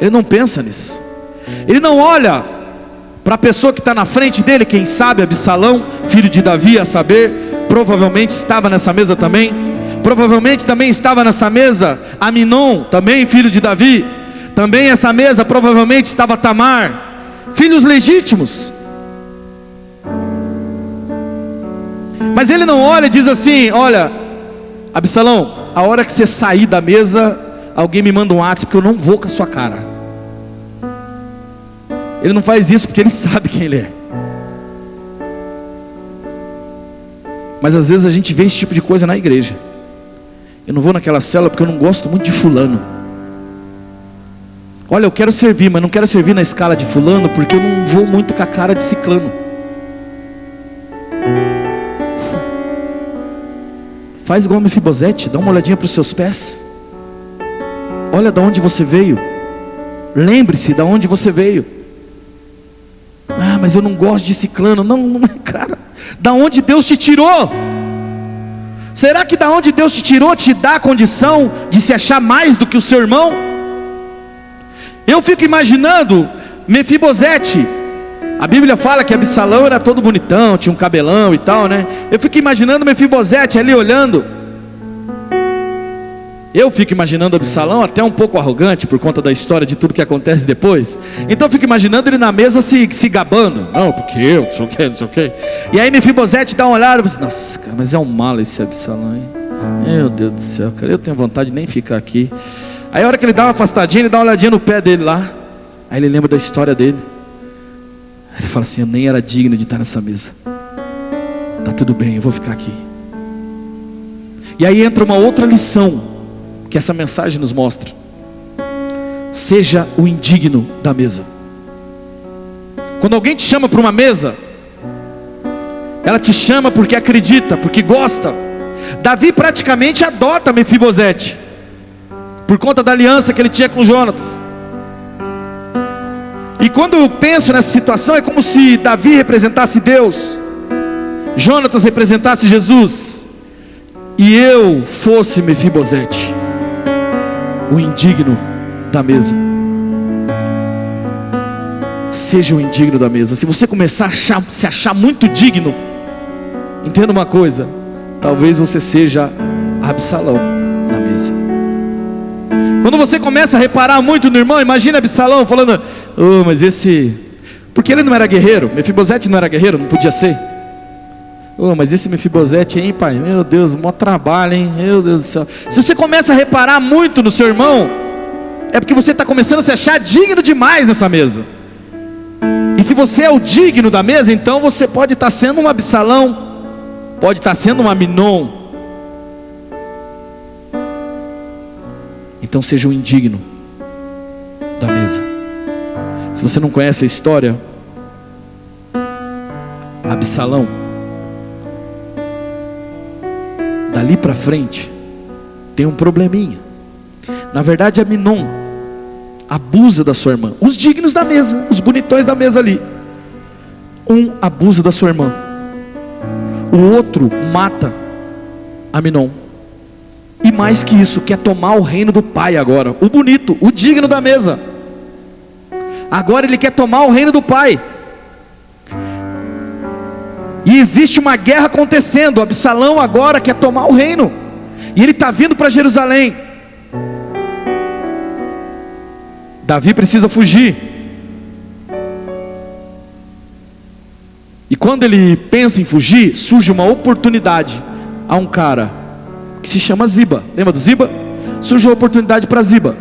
Ele não pensa nisso. Ele não olha para a pessoa que está na frente dele, quem sabe Absalão, filho de Davi, a saber, provavelmente estava nessa mesa também. Provavelmente também estava nessa mesa Aminon, também filho de Davi. Também essa mesa provavelmente estava Tamar, filhos legítimos. Mas ele não olha e diz assim: olha, Absalão, a hora que você sair da mesa, alguém me manda um WhatsApp, porque eu não vou com a sua cara. Ele não faz isso porque ele sabe quem ele é. Mas às vezes a gente vê esse tipo de coisa na igreja. Eu não vou naquela célula porque eu não gosto muito de fulano. Olha, eu quero servir, mas não quero servir na escala de fulano, porque eu não vou muito com a cara de ciclano. Faz igual Mefibosete, dá uma olhadinha para os seus pés. Olha de onde você veio. Lembre-se de onde você veio. Ah, mas eu não gosto de ciclano. Não, cara, da onde Deus te tirou? Será que da onde Deus te tirou te dá a condição de se achar mais do que o seu irmão? Eu fico imaginando Mefibosete. A Bíblia fala que Absalão era todo bonitão, tinha um cabelão e tal, né? Eu fico imaginando Mefibosete ali olhando. Eu fico imaginando Absalão até um pouco arrogante, por conta da história de tudo que acontece depois. Então eu fico imaginando ele na mesa se gabando. Não, porque eu, não sei o que, não sei o que. E aí Mefibosete dá uma olhada e fala assim: nossa, cara, mas é um mala esse Absalão, hein? Meu Deus do céu, cara, eu tenho vontade de nem ficar aqui. Aí a hora que ele dá uma afastadinha, ele dá uma olhadinha no pé dele lá. Aí ele lembra da história dele. Aí ele fala assim: eu nem era digno de estar nessa mesa. Tá tudo bem, eu vou ficar aqui. E aí entra uma outra lição que essa mensagem nos mostra: seja o indigno da mesa. Quando alguém te chama para uma mesa, ela te chama porque acredita, porque gosta. Davi praticamente adota Mefibosete, por conta da aliança que ele tinha com Jonatas. E quando eu penso nessa situação, é como se Davi representasse Deus, Jonatas representasse Jesus, e eu fosse Mefibosete, o indigno da mesa. Seja o indigno da mesa. Se você começar a se achar muito digno, entenda uma coisa: talvez você seja Absalão na mesa. Quando você começa a reparar muito no irmão, imagina Absalão falando: oh, mas esse... Porque ele não era guerreiro. Mefibosete não era guerreiro, não podia ser. Oh, mas esse Mefibosete, hein, pai? Meu Deus, mó trabalho, hein? Meu Deus do céu. Se você começa a reparar muito no seu irmão, é porque você está começando a se achar digno demais nessa mesa. E se você é o digno da mesa, então você pode estar sendo um Absalão, pode estar sendo um Aminon. Então seja o indigno da mesa. Se você não conhece a história, Absalão, dali para frente, tem um probleminha. Na verdade, Aminon abusa da sua irmã. Os dignos da mesa, os bonitões da mesa ali. Um abusa da sua irmã, o outro mata Aminon. E mais que isso, quer tomar o reino do pai agora. O bonito, o digno da mesa, agora ele quer tomar o reino do pai. E existe uma guerra acontecendo. Absalão agora quer tomar o reino, e ele está vindo para Jerusalém. Davi precisa fugir. E quando ele pensa em fugir, surge uma oportunidade a um cara que se chama Ziba. Lembra do Ziba? Surge uma oportunidade para Ziba,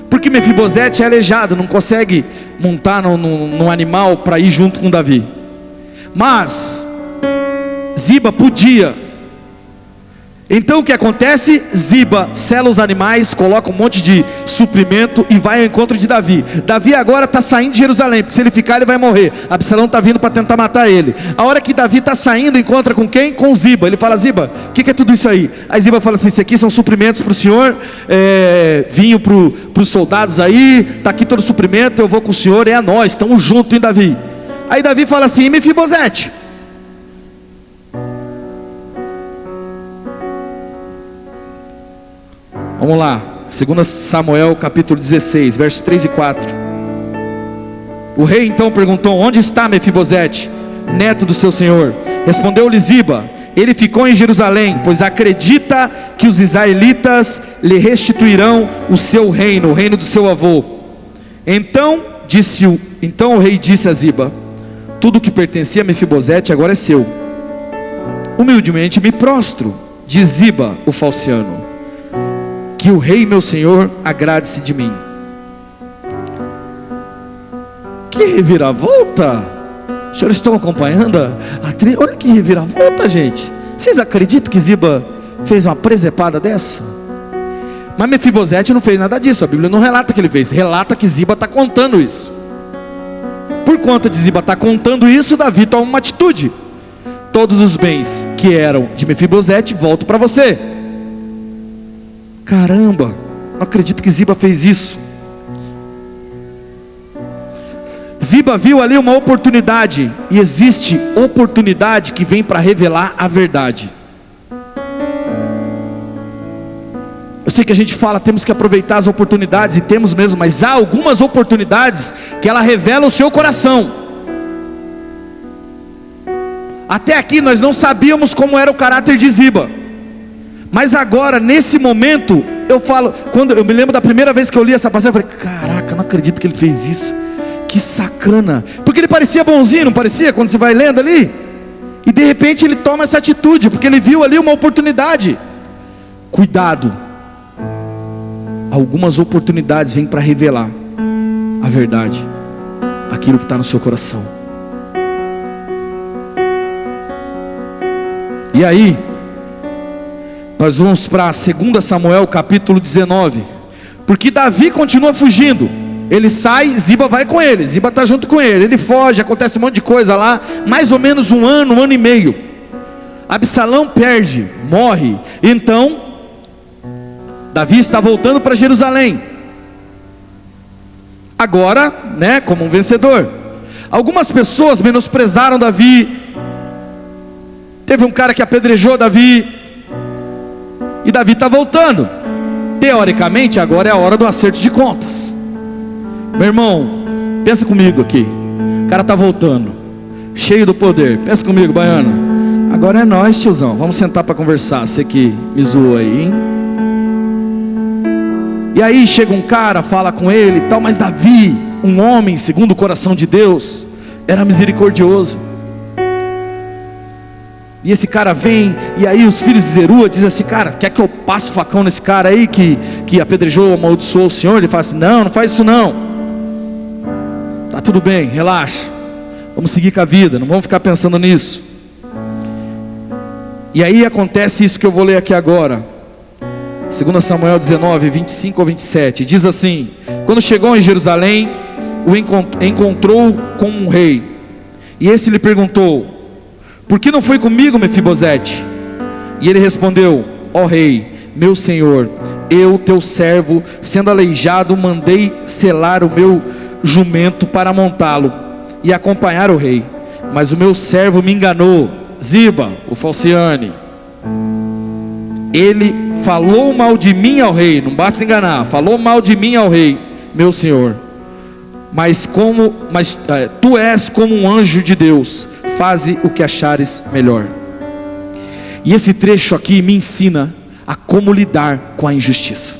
porque Mefibosete é aleijado, não consegue montar num animal para ir junto com Davi. Mas Ziba podia. Então o que acontece? Ziba sela os animais, coloca um monte de suprimento e vai ao encontro de Davi. Davi agora está saindo de Jerusalém, porque se ele ficar ele vai morrer. Absalão está vindo para tentar matar ele. A hora que Davi está saindo, encontra com quem? Com Ziba. Ele fala: Ziba, o que é tudo isso aí? Aí Ziba fala assim: isso aqui são suprimentos para o senhor, vinho para os soldados aí, está aqui todo o suprimento, eu vou com o senhor, é a nós, estamos juntos, hein, Davi? Aí Davi fala assim: Mefibosete. Vamos lá, 2 Samuel capítulo 16, versos 3 e 4. O rei então perguntou: onde está Mefibosete, neto do seu senhor? Respondeu-lhe Ziba: ele ficou em Jerusalém, pois acredita que os israelitas lhe restituirão o seu reino, o reino do seu avô. Então o rei disse a Ziba: tudo que pertencia a Mefibosete agora é seu. Humildemente me prostro, diz Ziba o falciano, que o rei meu senhor agrade-se de mim. Que reviravolta! Os senhores estão acompanhando olha que reviravolta, gente. Vocês acreditam que Ziba fez uma presepada dessa? Mas Mefibosete não fez nada disso. A Bíblia não relata que ele fez, relata que Ziba está contando isso. Por conta de Ziba estar contando isso, Davi toma uma atitude: todos os bens que eram de Mefibosete voltam para você. Caramba, não acredito que Ziba fez isso. Ziba viu ali uma oportunidade, e existe oportunidade que vem para revelar a verdade. Eu sei que a gente fala, temos que aproveitar as oportunidades, e temos mesmo, mas há algumas oportunidades que ela revela o seu coração. Até aqui nós não sabíamos como era o caráter de Ziba, mas agora, nesse momento, eu falo, quando eu me lembro da primeira vez que eu li essa passagem, eu falei: caraca, não acredito que ele fez isso. Que sacana. Porque ele parecia bonzinho, não parecia? Quando você vai lendo ali, e de repente ele toma essa atitude, porque ele viu ali uma oportunidade. Cuidado. Algumas oportunidades vêm para revelar a verdade, aquilo que está no seu coração. E aí nós vamos para 2 Samuel capítulo 19. Porque Davi continua fugindo. Ele sai, Ziba vai com ele, Ziba está junto com ele. Ele foge, acontece um monte de coisa lá. Mais ou menos um ano e meio. Absalão perde, morre. Então Davi está voltando para Jerusalém, agora, como um vencedor. Algumas pessoas menosprezaram Davi. Teve um cara que apedrejou Davi, e Davi está voltando. Teoricamente agora é a hora do acerto de contas. Meu irmão, pensa comigo aqui. O cara está voltando, cheio do poder. Pensa comigo, baiano. Agora é nós, tiozão, vamos sentar para conversar. Você que me zoou aí, hein? E aí chega um cara, fala com ele e tal. Mas Davi, um homem segundo o coração de Deus, era misericordioso. E esse cara vem, e aí os filhos de Zerua dizem assim: cara, quer que eu passe o facão nesse cara aí que apedrejou, amaldiçoou o senhor? Ele fala assim: não faz isso não. Tá tudo bem, relaxa. Vamos seguir com a vida, não vamos ficar pensando nisso. E aí acontece isso que eu vou ler aqui agora. 2 Samuel 19, 25 ao 27. Diz assim: quando chegou em Jerusalém, o encontrou com um rei. E esse lhe perguntou: por que não foi comigo, Mefibosete? E ele respondeu: ó rei, meu senhor, eu, teu servo, sendo aleijado, mandei selar o meu jumento para montá-lo e acompanhar o rei. Mas o meu servo me enganou, Ziba, o Falciane. Ele falou mal de mim ao rei, não basta enganar, falou mal de mim ao rei, meu senhor. Mas tu és como um anjo de Deus, faze o que achares melhor. E esse trecho aqui me ensina a como lidar com a injustiça.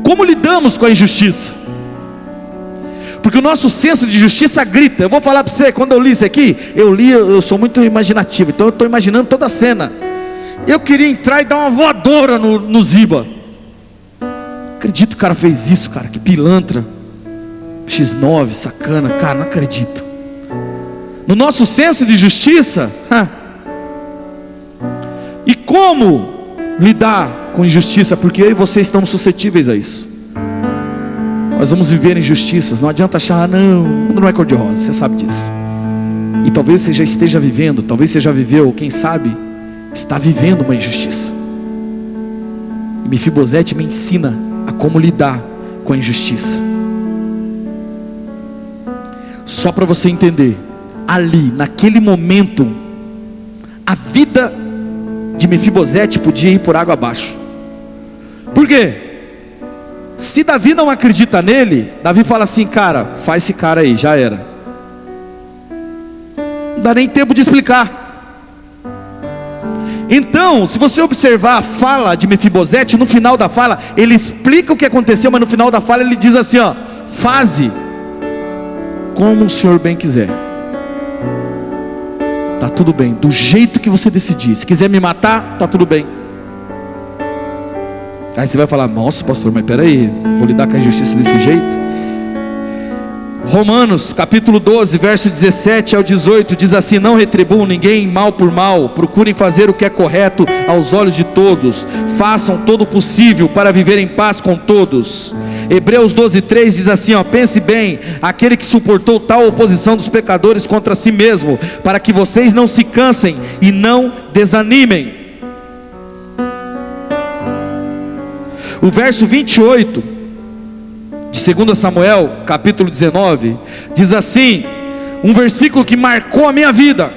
Como lidamos com a injustiça? Porque o nosso senso de justiça grita. Eu vou falar para você, quando eu li isso aqui, eu sou muito imaginativo, então eu estou imaginando toda a cena. Eu queria entrar e dar uma voadora no Ziba. Acredito que o cara fez isso, cara, que pilantra, X9, sacana, cara, não acredito. No nosso senso de justiça, e como lidar com injustiça? Porque eu e você estamos suscetíveis a isso. Nós vamos viver injustiças. Não adianta achar, não, o mundo não é cor-de-rosa, você sabe disso. E talvez você já esteja vivendo, talvez você já viveu, quem sabe está vivendo uma injustiça. E Mefibosete me ensina a como lidar com a injustiça. Só para você entender, ali, naquele momento, a vida de Mefibosete podia ir por água abaixo. Por quê? Se Davi não acredita nele, Davi fala assim, cara, faz esse cara aí, já era. Não dá nem tempo de explicar. Então, se você observar a fala de Mefibosete, no final da fala, ele explica o que aconteceu, mas no final da fala ele diz assim, ó, faze como o Senhor bem quiser. Tá tudo bem, do jeito que você decidir. Se quiser me matar, tá tudo bem. Aí você vai falar, nossa pastor, mas peraí, vou lidar com a injustiça desse jeito? Romanos capítulo 12, verso 17 ao 18 diz assim: não retribuam ninguém mal por mal, procurem fazer o que é correto aos olhos de todos, façam todo o possível para viver em paz com todos. Hebreus 12:3 diz assim, ó, pense bem, aquele que suportou tal oposição dos pecadores contra si mesmo, para que vocês não se cansem e não desanimem. O verso 28 de 2 Samuel, capítulo 19, diz assim, um versículo que marcou a minha vida,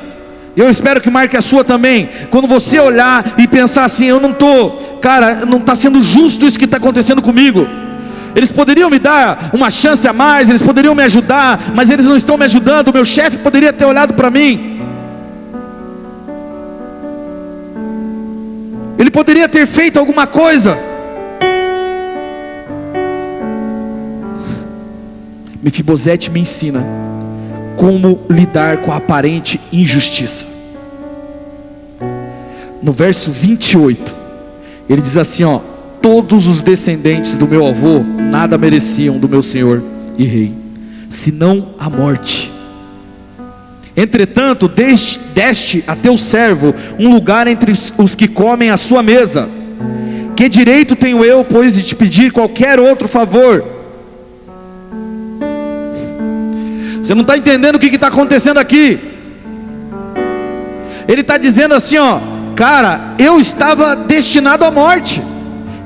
eu espero que marque a sua também. Quando você olhar e pensar assim, eu não estou, cara, não está sendo justo isso que está acontecendo comigo. Eles poderiam me dar uma chance a mais, eles poderiam me ajudar, mas eles não estão me ajudando. O meu chefe poderia ter olhado para mim, ele poderia ter feito alguma coisa. Mefibosete me ensina como lidar com a aparente injustiça. No verso 28, ele diz assim, ó, todos os descendentes do meu avô nada mereciam do meu senhor e rei, senão a morte. Entretanto, deste a teu servo um lugar entre os que comem à sua mesa. Que direito tenho eu, pois, de te pedir qualquer outro favor? Você não está entendendo o que está acontecendo aqui. Ele está dizendo assim, ó, cara, eu estava destinado à morte.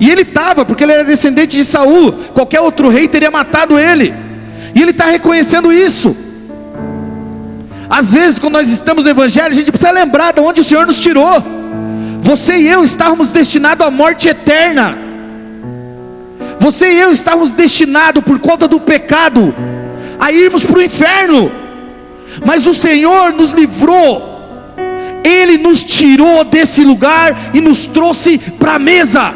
E ele estava, porque ele era descendente de Saul. Qualquer outro rei teria matado ele. E ele está reconhecendo isso. Às vezes, quando nós estamos no Evangelho, a gente precisa lembrar de onde o Senhor nos tirou. Você e eu estávamos destinados à morte eterna. Você e eu estávamos destinados, por conta do pecado, a irmos para o inferno. Mas o Senhor nos livrou. Ele nos tirou desse lugar e nos trouxe para a mesa.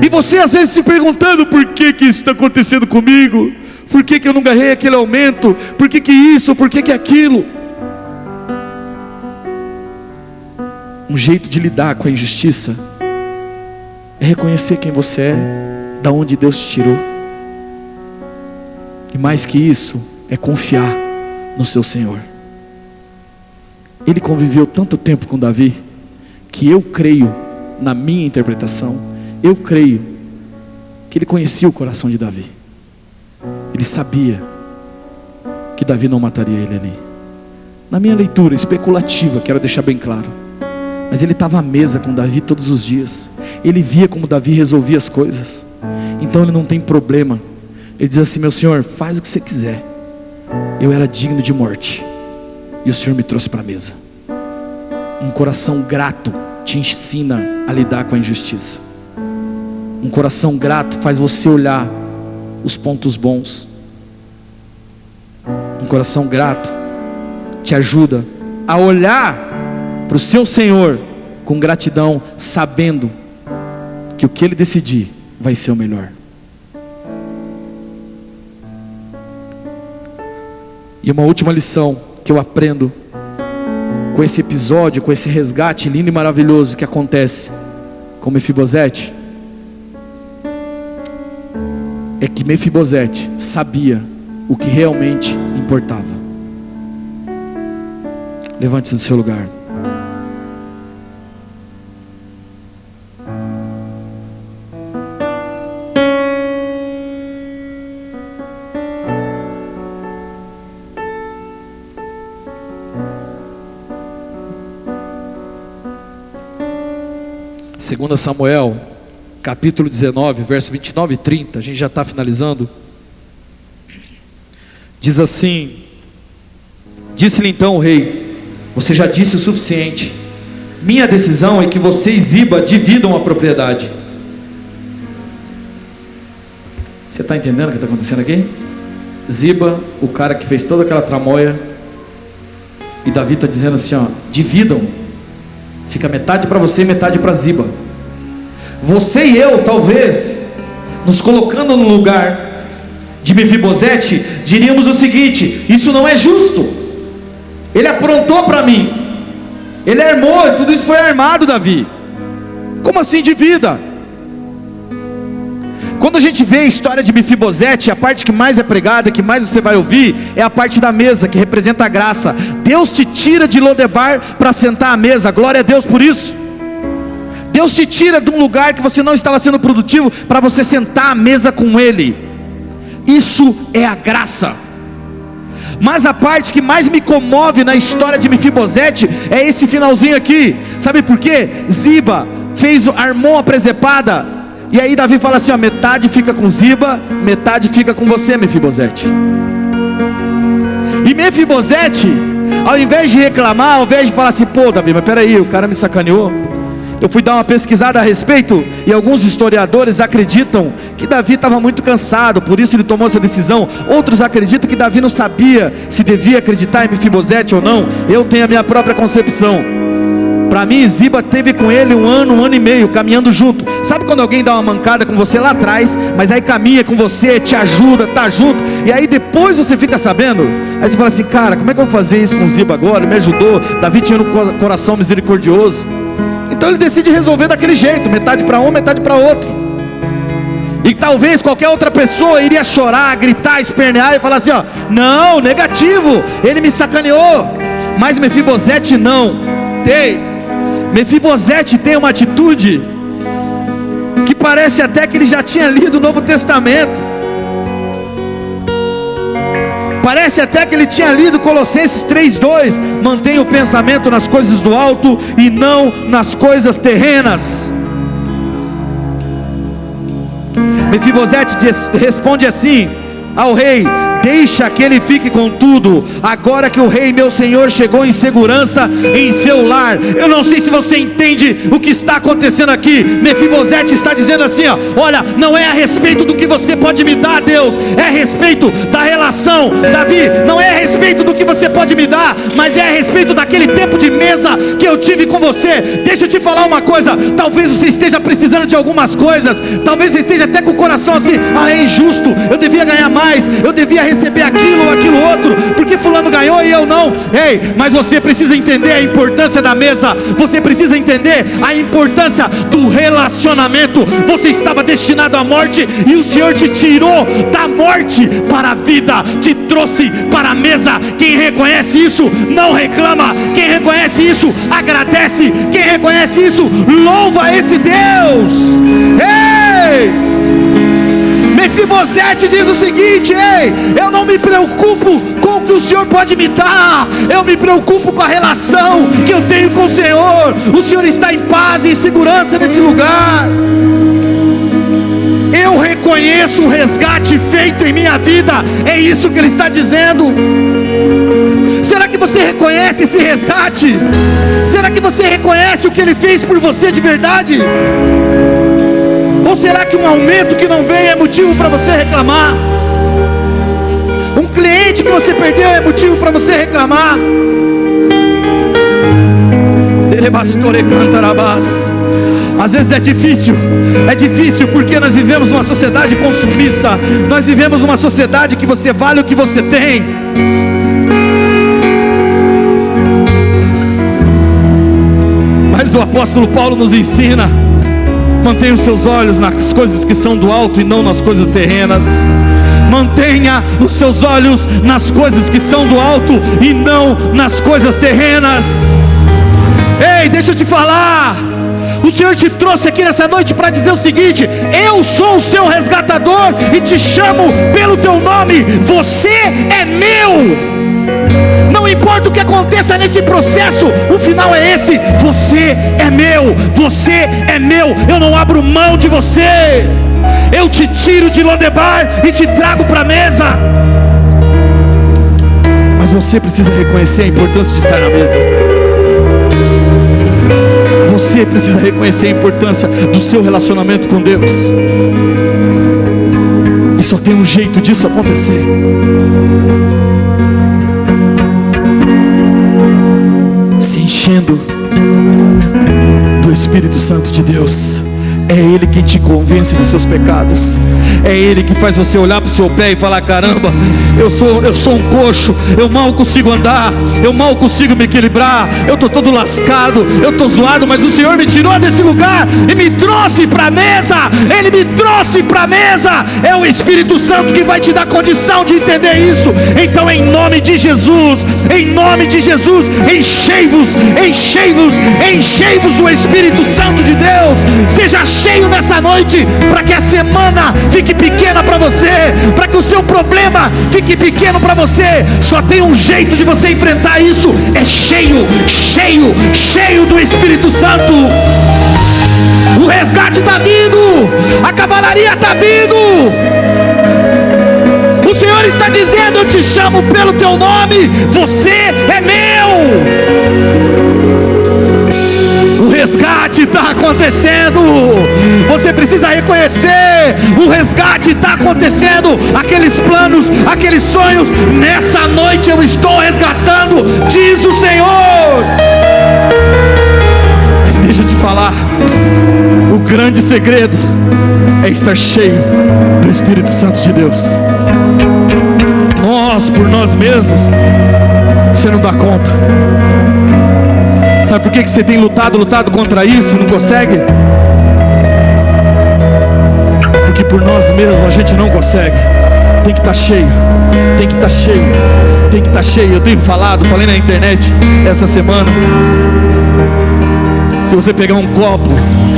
E você às vezes se perguntando, por que isso está acontecendo comigo? Por que eu não ganhei aquele aumento? Por que isso? Por que aquilo? Um jeito de lidar com a injustiça é reconhecer quem você é, da onde Deus te tirou. E mais que isso, é confiar no seu Senhor. Ele conviveu tanto tempo com Davi, que eu creio, na minha interpretação, eu creio que ele conhecia o coração de Davi. Ele sabia que Davi não mataria ele ali. Na minha leitura especulativa, quero deixar bem claro, Mas ele estava à mesa com Davi todos os dias. Ele via como Davi resolvia as coisas. Então ele não tem problema. Ele diz assim: meu Senhor, faz o que você quiser. Eu era digno de morte, e o Senhor me trouxe para a mesa. Um coração grato te ensina a lidar com a injustiça. Um coração grato faz você olhar os pontos bons. Um coração grato te ajuda a olhar para o seu Senhor com gratidão, sabendo que o que Ele decidir vai ser o melhor. E uma última lição que eu aprendo com esse episódio, com esse resgate lindo e maravilhoso que acontece com Mefibosete, é que Mefibosete sabia o que realmente importava. Levante-se do seu lugar. Segunda Samuel, capítulo 19, verso 29 e 30, a gente já está finalizando. Diz assim: disse-lhe então o rei: você já disse o suficiente. Minha decisão é que você e Ziba dividam a propriedade. Você está entendendo o que está acontecendo aqui? Ziba, o cara que fez toda aquela tramóia, e Davi está dizendo assim, ó: dividam. Fica metade para você e metade para Ziba. Você e eu, talvez, nos colocando no lugar de Mefibosete, diríamos o seguinte: isso não é justo. Ele aprontou para mim, ele armou, tudo isso foi armado, Davi. Como assim divida? Quando a gente vê a história de Mefibosete, a parte que mais é pregada, que mais você vai ouvir, é a parte da mesa, que representa a graça. Deus te tira de Lodebar para sentar à mesa, glória a Deus por isso. Deus te tira de um lugar que você não estava sendo produtivo, para você sentar à mesa com Ele. Isso é a graça. Mas a parte que mais me comove na história de Mefibosete é esse finalzinho aqui. Sabe por quê? Ziba armou a presepada, e aí Davi fala assim, ó: metade fica com Ziba, metade fica com você, Mefibosete. E Mefibosete, ao invés de reclamar, ao invés de falar assim: pô, Davi, mas peraí, o cara me sacaneou. Eu fui dar uma pesquisada a respeito, e alguns historiadores acreditam que Davi estava muito cansado, por isso ele tomou essa decisão. Outros acreditam que Davi não sabia se devia acreditar em Mefibosete ou não. Eu tenho a minha própria concepção. Para mim, Ziba teve com ele um ano e meio, caminhando junto. Sabe quando alguém dá uma mancada com você lá atrás, mas aí caminha com você, te ajuda, tá junto, e aí depois você fica sabendo? Aí você fala assim: cara, como é que eu vou fazer isso com Ziba agora? Ele me ajudou, Davi tinha um coração misericordioso. Então ele decide resolver daquele jeito, metade para um, metade para outro. E talvez qualquer outra pessoa iria chorar, gritar, espernear e falar assim, ó: não, negativo, ele me sacaneou. Mas Mefibosete não. Mefibosete tem uma atitude que parece até que ele já tinha lido o Novo Testamento. Parece até que ele tinha lido Colossenses 3:2. Mantenha o pensamento nas coisas do alto e não nas coisas terrenas. Mefibosete responde assim ao rei: deixa que ele fique com tudo, agora que o rei meu senhor chegou em segurança em seu lar. Eu não sei se você entende o que está acontecendo aqui. Mefibosete está dizendo assim, ó: olha, não é a respeito do que você pode me dar, Deus, é a respeito da relação. Davi, não é a respeito do que você pode me dar, mas é a respeito daquele tempo de mesa que eu tive com você. Deixa eu te falar uma coisa: talvez você esteja precisando de algumas coisas, talvez você esteja até com o coração assim: ah, é injusto, eu devia ganhar mais, eu devia receber aquilo outro, porque fulano ganhou e eu não. Ei, mas você precisa entender a importância da mesa, você precisa entender a importância do relacionamento. Você estava destinado à morte e o Senhor te tirou da morte para a vida, te trouxe para a mesa. Quem reconhece isso não reclama, quem reconhece isso agradece, quem reconhece isso louva esse Deus. Ei! Mefibosete 7 diz o seguinte: ei, eu não me preocupo com o que o Senhor pode me dar, eu me preocupo com a relação que eu tenho com o Senhor. O Senhor está em paz e em segurança nesse lugar. Eu reconheço o resgate feito em minha vida. É isso que Ele está dizendo. Será que você reconhece esse resgate? Será que você reconhece o que Ele fez por você de verdade? Ou será que um aumento que não veio é motivo para você reclamar? Um cliente que você perdeu é motivo para você reclamar? Às vezes é difícil porque nós vivemos numa sociedade consumista. Nós vivemos numa sociedade que você vale o que você tem. Mas o apóstolo Paulo nos ensina: mantenha os seus olhos nas coisas que são do alto e não nas coisas terrenas. Mantenha os seus olhos nas coisas que são do alto e não nas coisas terrenas. Ei, deixa eu te falar. O Senhor te trouxe aqui nessa noite para dizer o seguinte: eu sou o seu resgatador e te chamo pelo teu nome. Você é meu. Não importa o que aconteça nesse processo, o final é esse: você é meu, você é meu. Eu não abro mão de você. Eu te tiro de Lodebar e te trago para a mesa. Mas você precisa reconhecer a importância de estar na mesa. Você precisa reconhecer a importância do seu relacionamento com Deus. E só tem um jeito disso acontecer: se enchendo do Espírito Santo de Deus. É Ele quem te convence dos seus pecados. É Ele que faz você olhar para o seu pé e falar: caramba, eu sou um coxo, eu mal consigo andar, eu mal consigo me equilibrar, eu estou todo lascado, eu estou zoado, mas o Senhor me tirou desse lugar e me trouxe para a mesa. Ele me trouxe para a mesa. É o Espírito Santo que vai te dar condição de entender isso. Então, em nome de Jesus, enchei-vos do Espírito Santo de Deus. Seja cheio nessa noite, para que a semana fique pequena para você, para que o seu problema fique pequeno para você. Só tem um jeito de você enfrentar isso: é cheio do Espírito Santo. O resgate está vindo, a cavalaria está vindo. O Senhor está dizendo: eu te chamo pelo teu nome, você é meu. O resgate está acontecendo. Você precisa reconhecer: o resgate está acontecendo. Aqueles planos, aqueles sonhos, nessa noite eu estou resgatando, diz o Senhor. Mas deixa eu te falar: o grande segredo é estar cheio do Espírito Santo de Deus. Nós, por nós mesmos, você não dá conta. Sabe por que você tem lutado contra isso e não consegue? Porque por nós mesmos a gente não consegue. Tem que estar cheio. Eu tenho falei na internet essa semana: se você pegar um copo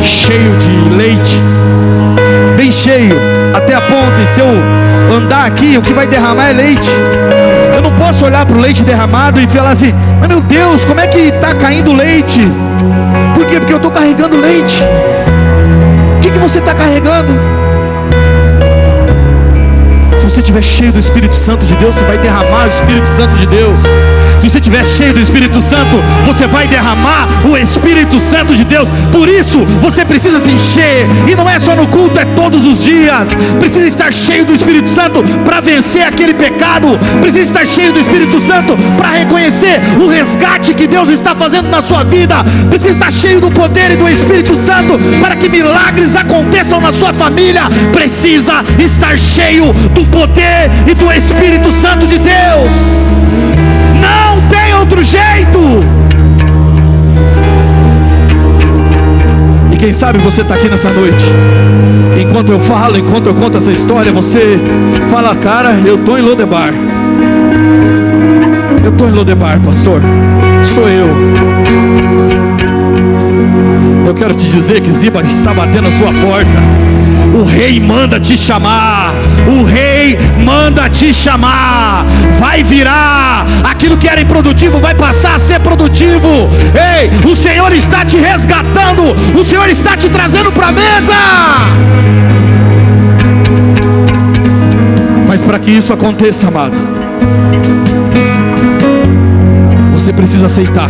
cheio de leite, bem cheio, até a ponta, e se eu andar aqui, o que vai derramar é leite. Eu não posso olhar para o leite derramado e falar assim: mas meu Deus, como é que está caindo leite? Por quê? Porque eu estou carregando leite. O que você está carregando? Se você estiver cheio do Espírito Santo de Deus, você vai derramar o Espírito Santo de Deus. Se você estiver cheio do Espírito Santo, você vai derramar o Espírito Santo de Deus. Por isso, você precisa se encher. E não é só no culto, é todos os dias. Precisa estar cheio do Espírito Santo para vencer aquele pecado. Precisa estar cheio do Espírito Santo para reconhecer o resgate que Deus está fazendo na sua vida. Precisa estar cheio do poder e do Espírito Santo para que milagres aconteçam na sua família. Precisa estar cheio do poder e do Espírito Santo de Deus. Não tem outro jeito. E quem sabe você está aqui nessa noite, enquanto eu falo, enquanto eu conto essa história, você fala: cara, eu estou em Lodebar. Eu estou em Lodebar, pastor. Sou eu. Eu quero te dizer que Ziba está batendo a sua porta. O rei manda te chamar. O rei manda te chamar. Vai virar. Aquilo que era improdutivo vai passar a ser produtivo. Ei, o Senhor está te resgatando. O Senhor está te trazendo para a mesa. Mas para que isso aconteça, amado, você precisa aceitar.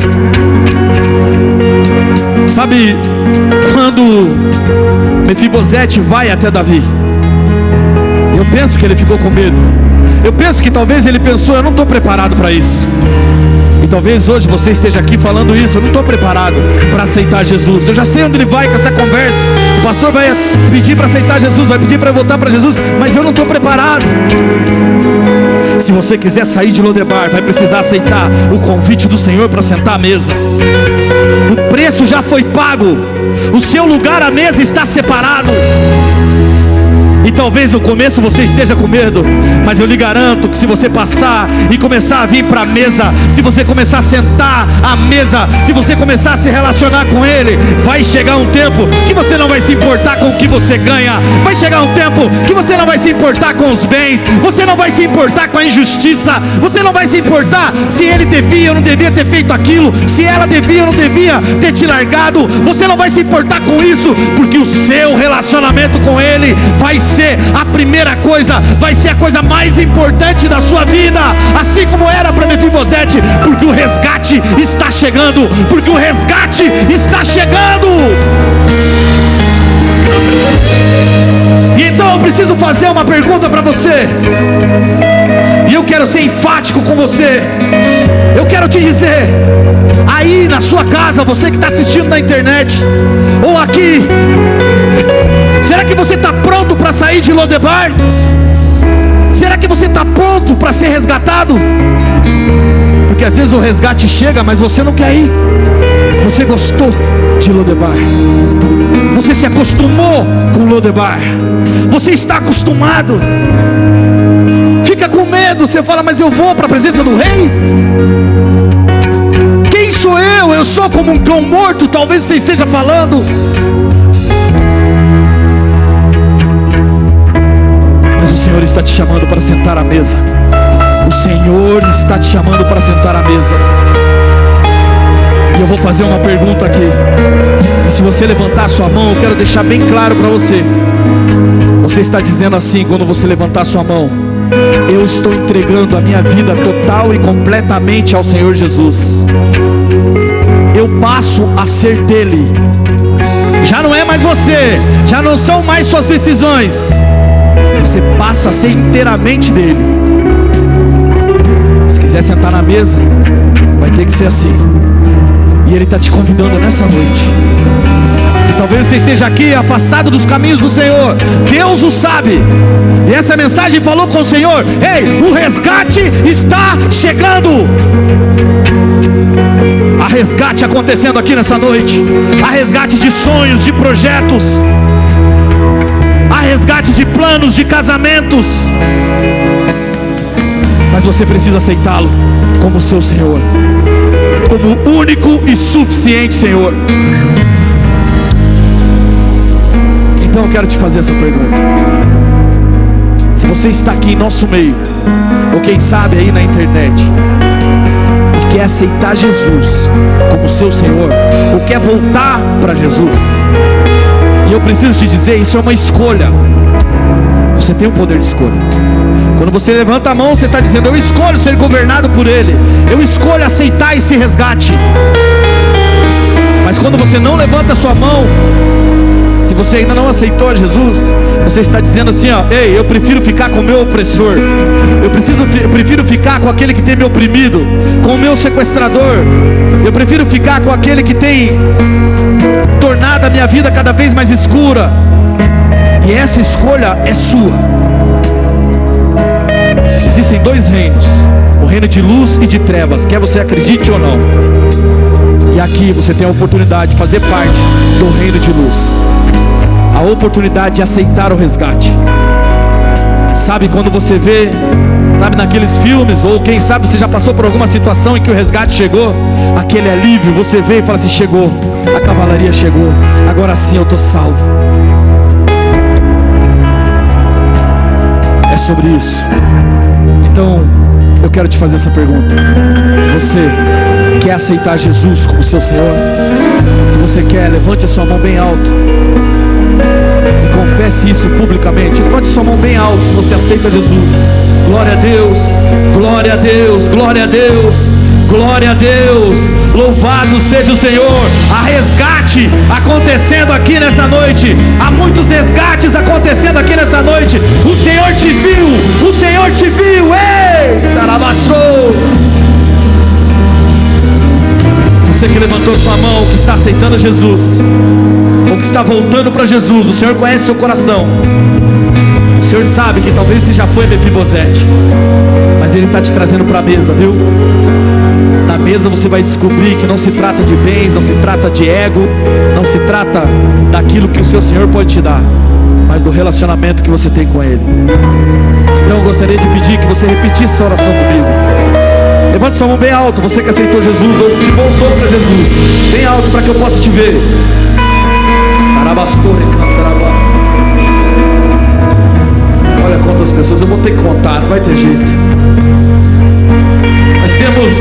Sabe quando Mefibosete vai até Davi, eu penso que ele ficou com medo. Eu penso que talvez ele pensou: eu não estou preparado para isso. E talvez hoje você esteja aqui falando isso: eu não estou preparado para aceitar Jesus. Eu já sei onde ele vai com essa conversa. O pastor vai pedir para aceitar Jesus, vai pedir para voltar para Jesus, mas eu não estou preparado. Se você quiser sair de Lodebar, vai precisar aceitar o convite do Senhor para sentar à mesa. O preço já foi pago. O seu lugar à mesa está separado. E talvez no começo você esteja com medo, mas eu lhe garanto que se você passar e começar a vir para a mesa, se você começar a sentar à mesa, se você começar a se relacionar com Ele, vai chegar um tempo que você não vai se importar com o que você ganha. Vai chegar um tempo que você não vai se importar com os bens. Você não vai se importar com a injustiça. Você não vai se importar se ele devia ou não devia ter feito aquilo, se ela devia ou não devia ter te largado. Você não vai se importar com isso, porque o seu relacionamento com Ele vai ser a primeira coisa, vai ser a coisa mais importante da sua vida, assim como era para Mefibosete, porque o resgate está chegando, porque o resgate está chegando. E então eu preciso fazer uma pergunta para você, e eu quero ser enfático com você. Eu quero te dizer, aí na sua casa, você que está assistindo na internet, ou aqui, será que você está pronto para sair de Lodebar? Será que você está pronto para ser resgatado? Porque às vezes o resgate chega, mas você não quer ir. Você gostou de Lodebar. Você se acostumou com Lodebar. Você está acostumado. Fica com medo. Você fala: mas eu vou para a presença do rei? Quem sou eu? Eu sou como um cão morto. Talvez você esteja falando. Mas o Senhor está te chamando para sentar à mesa. O Senhor está te chamando para sentar à mesa. E eu vou fazer uma pergunta aqui. E se você levantar a sua mão, eu quero deixar bem claro para você. Você está dizendo assim, quando você levantar a sua mão: eu estou entregando a minha vida total e completamente ao Senhor Jesus. Eu passo a ser dele. Já não é mais você, já não são mais suas decisões. Você passa a ser inteiramente dele. Se quiser sentar na mesa, vai ter que ser assim. E Ele está te convidando nessa noite. E talvez você esteja aqui afastado dos caminhos do Senhor. Deus o sabe. E essa mensagem falou com o Senhor: ei, o resgate está chegando. Há resgate acontecendo aqui nessa noite. Há resgate de sonhos, de projetos. Há resgate de planos, de casamentos. Mas você precisa aceitá-lo como seu Senhor, como único e suficiente Senhor. Então eu quero te fazer essa pergunta. Se você está aqui em nosso meio, ou quem sabe aí na internet, e quer aceitar Jesus como seu Senhor, ou quer voltar para Jesus, e eu preciso te dizer, isso é uma escolha. Você tem o poder de escolha. Quando você levanta a mão, você está dizendo: eu escolho ser governado por Ele. Eu escolho aceitar esse resgate. Mas quando você não levanta a sua mão, se você ainda não aceitou Jesus, você está dizendo assim: ó, ei, eu prefiro ficar com o meu opressor. Eu prefiro ficar com aquele que tem me oprimido, com o meu sequestrador. Eu prefiro ficar com aquele que tem tornado a minha vida cada vez mais escura. E essa escolha é sua. Existem dois reinos: o reino de luz e de trevas, quer você acredite ou não. E aqui você tem a oportunidade de fazer parte do reino de luz. A oportunidade de aceitar o resgate. Sabe quando você vê, sabe naqueles filmes, ou quem sabe você já passou por alguma situação em que o resgate chegou, aquele alívio, você vê e fala assim: chegou, a cavalaria chegou, agora sim eu estou salvo. sobre isso. Então, eu quero te fazer essa pergunta. Você quer aceitar Jesus como seu Senhor? Se você quer, levante a sua mão bem alto e confesse isso publicamente. Levante a sua mão bem alto se você aceita Jesus. Glória a Deus, glória a Deus, glória a Deus, glória a Deus. Louvado seja o Senhor. Há resgate acontecendo aqui nessa noite. Há muitos resgates acontecendo aqui nessa noite. O Senhor te viu, o Senhor te viu. Ei, tarabaçou. Você que levantou sua mão, que está aceitando Jesus, ou que está voltando para Jesus, o Senhor conhece seu coração. O Senhor sabe que talvez você já foi Mefibosete, mas Ele está te trazendo para a mesa, viu? Na mesa você vai descobrir que não se trata de bens, não se trata de ego, não se trata daquilo que o seu Senhor pode te dar, mas do relacionamento que você tem com Ele. Então eu gostaria de pedir que você repetisse essa oração comigo. Levante sua mão bem alto, você que aceitou Jesus ou que voltou para Jesus, bem alto para que eu possa te ver. Olha quantas pessoas, eu vou ter que contar, não vai ter jeito. Nós temos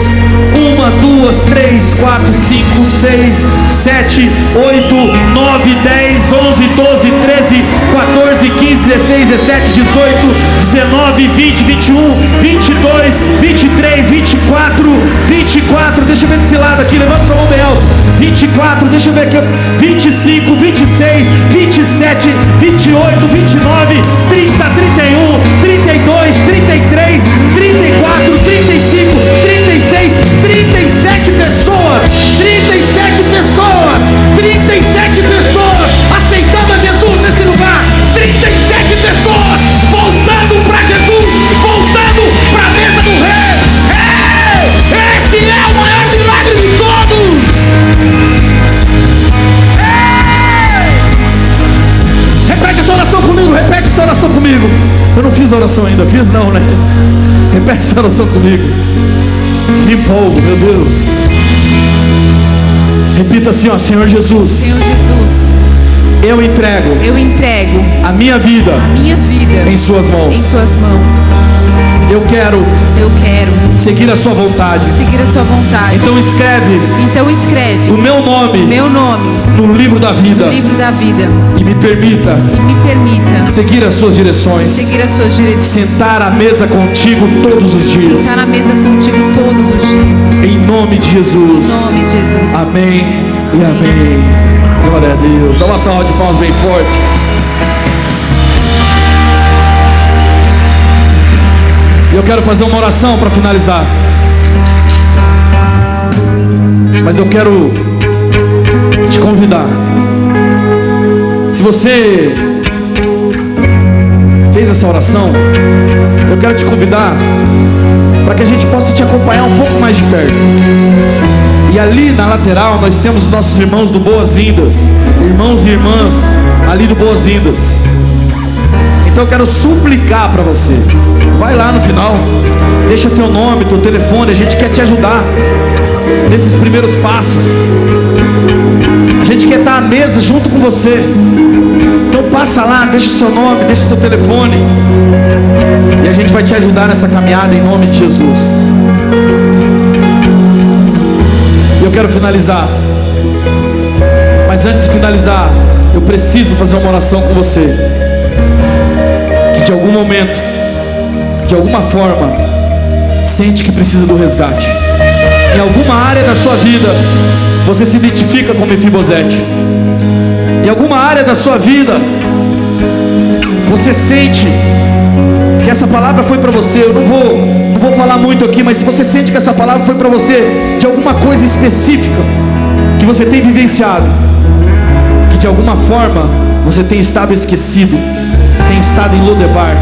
1, 2, 3, 4, 5, 6, 7, 8, 9, 10, 11, 12, 13, 14, 15, 16, 17, 18, 19, 20, 21, 22, 23, 24, 24, deixa eu ver desse lado aqui, levanta sua mão bem alto. 24, deixa eu ver aqui, 25, 26, 27, 28, 29, 30, 31, 32, 33, 34, 35, 36, 37 pessoas, 37 pessoas, 37 pessoas aceitando a Jesus nesse lugar, 37 pessoas voltando para Jesus, voltando para a mesa do Rei. Ei, esse é o maior milagre de todos. Ei! Repete essa oração comigo, repete essa oração comigo. Eu não fiz a oração ainda, fiz não, né? Repete essa oração comigo. Me empolgo, meu Deus. Repita assim, ó: Senhor Jesus, Senhor Jesus, eu entrego a minha vida em suas mãos. Eu quero seguir a sua vontade. Então escreve o meu nome no livro da vida. E me permita seguir as suas direções. Sentar à mesa contigo todos os dias. Em nome de Jesus. Amém e amém. Glória a Deus. Dá uma salva de palmas bem forte. Eu quero fazer uma oração para finalizar. Mas eu quero te convidar. Se você fez essa oração, eu quero te convidar para que a gente possa te acompanhar um pouco mais de perto. E ali na lateral nós temos os nossos irmãos do Boas-Vindas, irmãos e irmãs ali do Boas-Vindas. Então eu quero suplicar para você, vai lá no final, deixa teu nome, teu telefone, a gente quer te ajudar nesses primeiros passos. A gente quer estar à mesa junto com você. Então passa lá, deixa o seu nome, deixa o seu telefone, e a gente vai te ajudar nessa caminhada em nome de Jesus. E eu quero finalizar, mas antes de finalizar, eu preciso fazer uma oração com você. Que de algum momento, de alguma forma, sente que precisa do resgate. Em alguma área da sua vida, você se identifica com Mefibosete. Em alguma área da sua vida, você sente que essa palavra foi para você. Eu não vou falar muito aqui, mas se você sente que essa palavra foi para você, de alguma coisa específica que você tem vivenciado, que de alguma forma você tem estado esquecido, tem estado em Lodebar,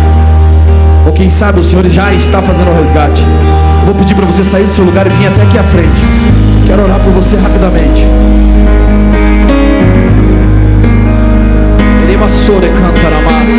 ou quem sabe o Senhor já está fazendo o resgate. Eu vou pedir para você sair do seu lugar e vir até aqui à frente. Quero orar por você rapidamente. Sore cantaramas.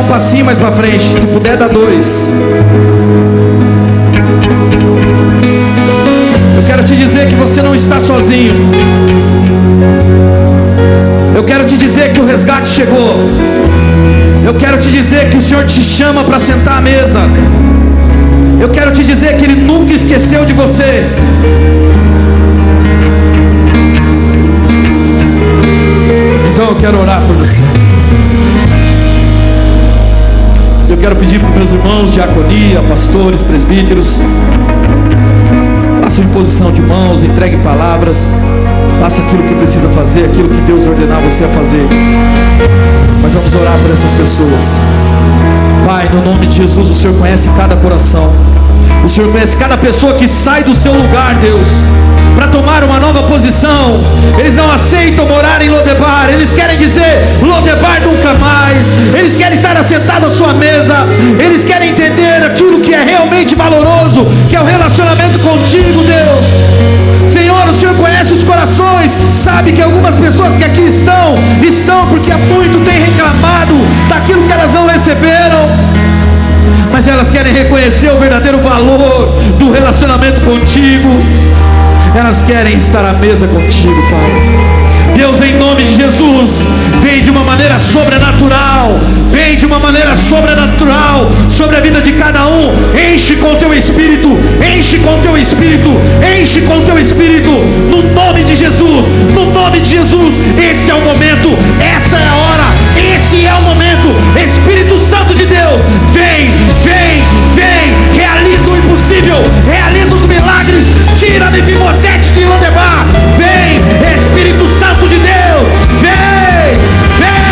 um passinho mais para frente, se puder dar 2. Eu quero te dizer que você não está sozinho. Eu quero te dizer que o resgate chegou. Eu quero te dizer que o Senhor te chama para sentar à mesa. Eu quero te dizer que Ele nunca esqueceu de você. Então eu quero orar por você. Eu quero pedir para os meus irmãos, diaconia, pastores, presbíteros, façam imposição de mãos, entreguem palavras, faça aquilo que precisa fazer, aquilo que Deus ordenar você a fazer. Mas vamos orar por essas pessoas. Pai, no nome de Jesus, o Senhor conhece cada coração. O Senhor conhece cada pessoa que sai do seu lugar, Deus, para tomar uma nova posição. Eles não aceitam morar em Lodebar. Eles querem dizer: Lodebar nunca mais. Eles querem estar assentados à sua mesa. Eles querem entender aquilo que é realmente valoroso, que é o relacionamento contigo, Deus. Senhor, o Senhor conhece os corações. Sabe que algumas pessoas que aqui estão porque há muito têm reclamado daquilo que elas não receberam, mas elas querem reconhecer o verdadeiro valor do relacionamento contigo. Elas querem estar à mesa contigo, Pai. Deus, em nome de Jesus, vem de uma maneira sobrenatural. Vem de uma maneira sobrenatural sobre a vida de cada um. Enche com o teu Espírito. Enche com o teu Espírito. Enche com o teu Espírito. No nome de Jesus. No nome de Jesus. Esse é o momento. Essa é a hora. Esse é o momento. Espírito Santo de Deus, vem, vem, vem. Realiza o impossível. Realiza os milagres. Tira Mefibosete de Lodebar. Vem, Espírito Santo de Deus. Vem, vem.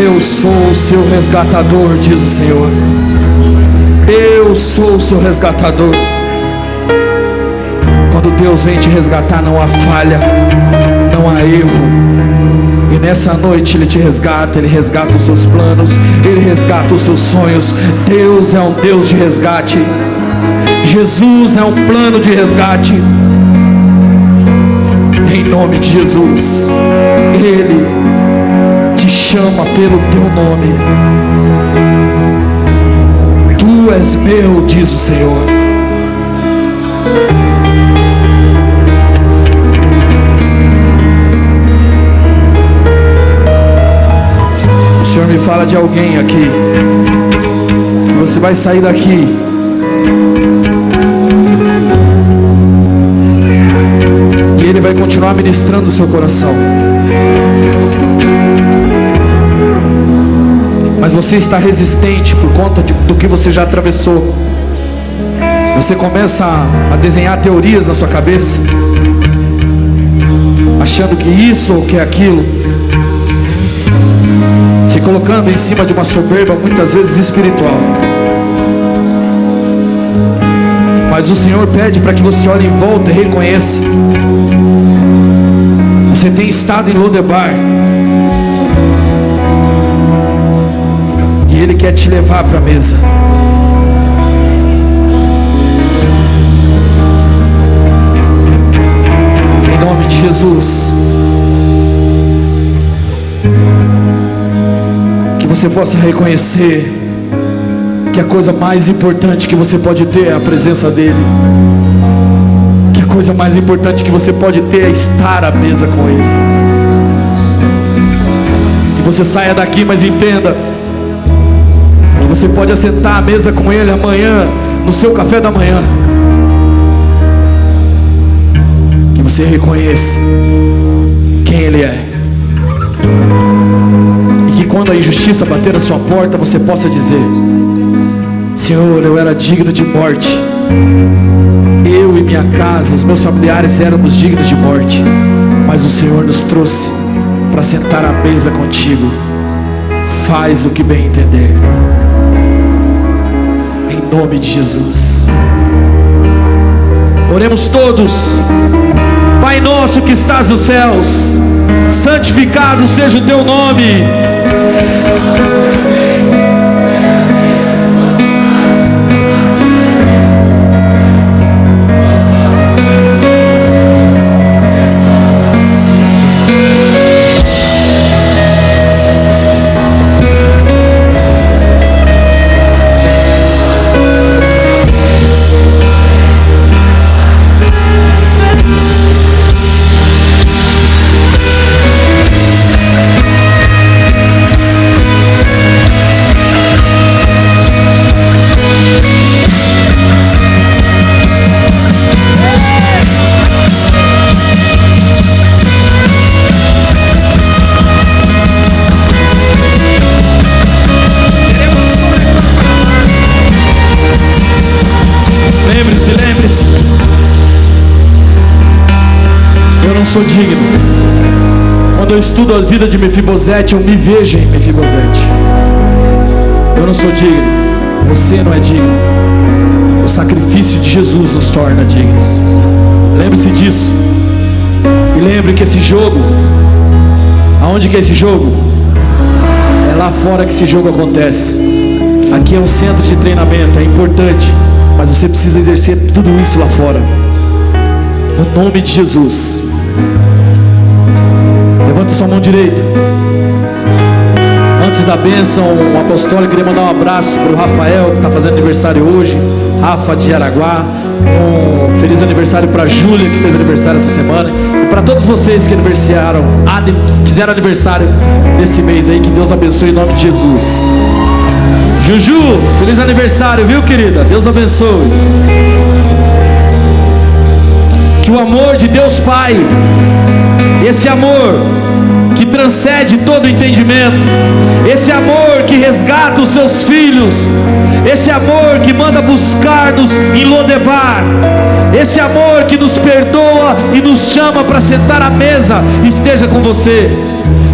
Eu sou o seu resgatador, diz o Senhor. Eu sou o seu resgatador. Quando Deus vem te resgatar, não há falha, não há erro. E nessa noite Ele te resgata, Ele resgata os seus planos, Ele resgata os seus sonhos. Deus é um Deus de resgate. Jesus é um plano de resgate. Em nome de Jesus, Ele te chama pelo teu nome. Tu és meu, diz o Senhor. O Senhor me fala de alguém aqui, que você vai sair daqui e Ele vai continuar ministrando o seu coração. Mas você está resistente por conta do que você já atravessou. Você começa a desenhar teorias na sua cabeça, achando que isso ou que aquilo, se colocando em cima de uma soberba muitas vezes espiritual. Mas o Senhor pede para que você olhe em volta e reconheça: você tem estado em Lodebar, e Ele quer te levar para a mesa. Em nome de Jesus, que você possa reconhecer que a coisa mais importante que você pode ter é a presença dEle. Que a coisa mais importante que você pode ter é estar à mesa com Ele. Que você saia daqui, mas entenda que você pode assentar à mesa com Ele amanhã, no seu café da manhã. Que você reconheça quem Ele é. E que quando a injustiça bater a sua porta, você possa dizer: Senhor, eu era digno de morte. Eu e minha casa, os meus familiares éramos dignos de morte, mas o Senhor nos trouxe para sentar à mesa contigo. Faz o que bem entender. Em nome de Jesus. Oremos todos. Pai nosso que estás nos céus, santificado seja o teu nome. Lembre-se, eu não sou digno. Quando eu estudo a vida de Mefibosete, eu me vejo em Mefibosete. Eu não sou digno, você não é digno. O sacrifício de Jesus nos torna dignos. Lembre-se disso. E lembre que esse jogo, aonde que é esse jogo? É lá fora que esse jogo acontece. Aqui é um centro de treinamento, é importante, mas você precisa exercer tudo isso lá fora. No nome de Jesus. Levanta sua mão direita. Antes da bênção apostólica, queria mandar um abraço para o Rafael, que está fazendo aniversário hoje. Rafa de Araguá. Um feliz aniversário para a Júlia, que fez aniversário essa semana. E para todos vocês que fizeram aniversário desse mês aí, que Deus abençoe em nome de Jesus. Juju, feliz aniversário, viu, querida? Deus abençoe. Que o amor de Deus Pai, esse amor que transcende todo entendimento, esse amor que resgata os seus filhos, esse amor que manda buscar-nos em Lodebar, esse amor que nos perdoa e nos chama para sentar à mesa, esteja com você.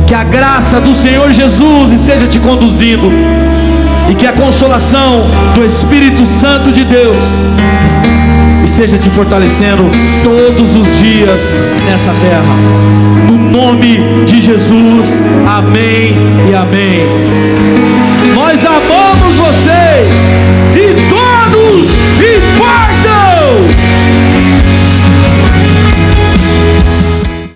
Que a graça do Senhor Jesus esteja te conduzindo, e que a consolação do Espírito Santo de Deus esteja te fortalecendo todos os dias nessa terra. No nome de Jesus, amém e amém.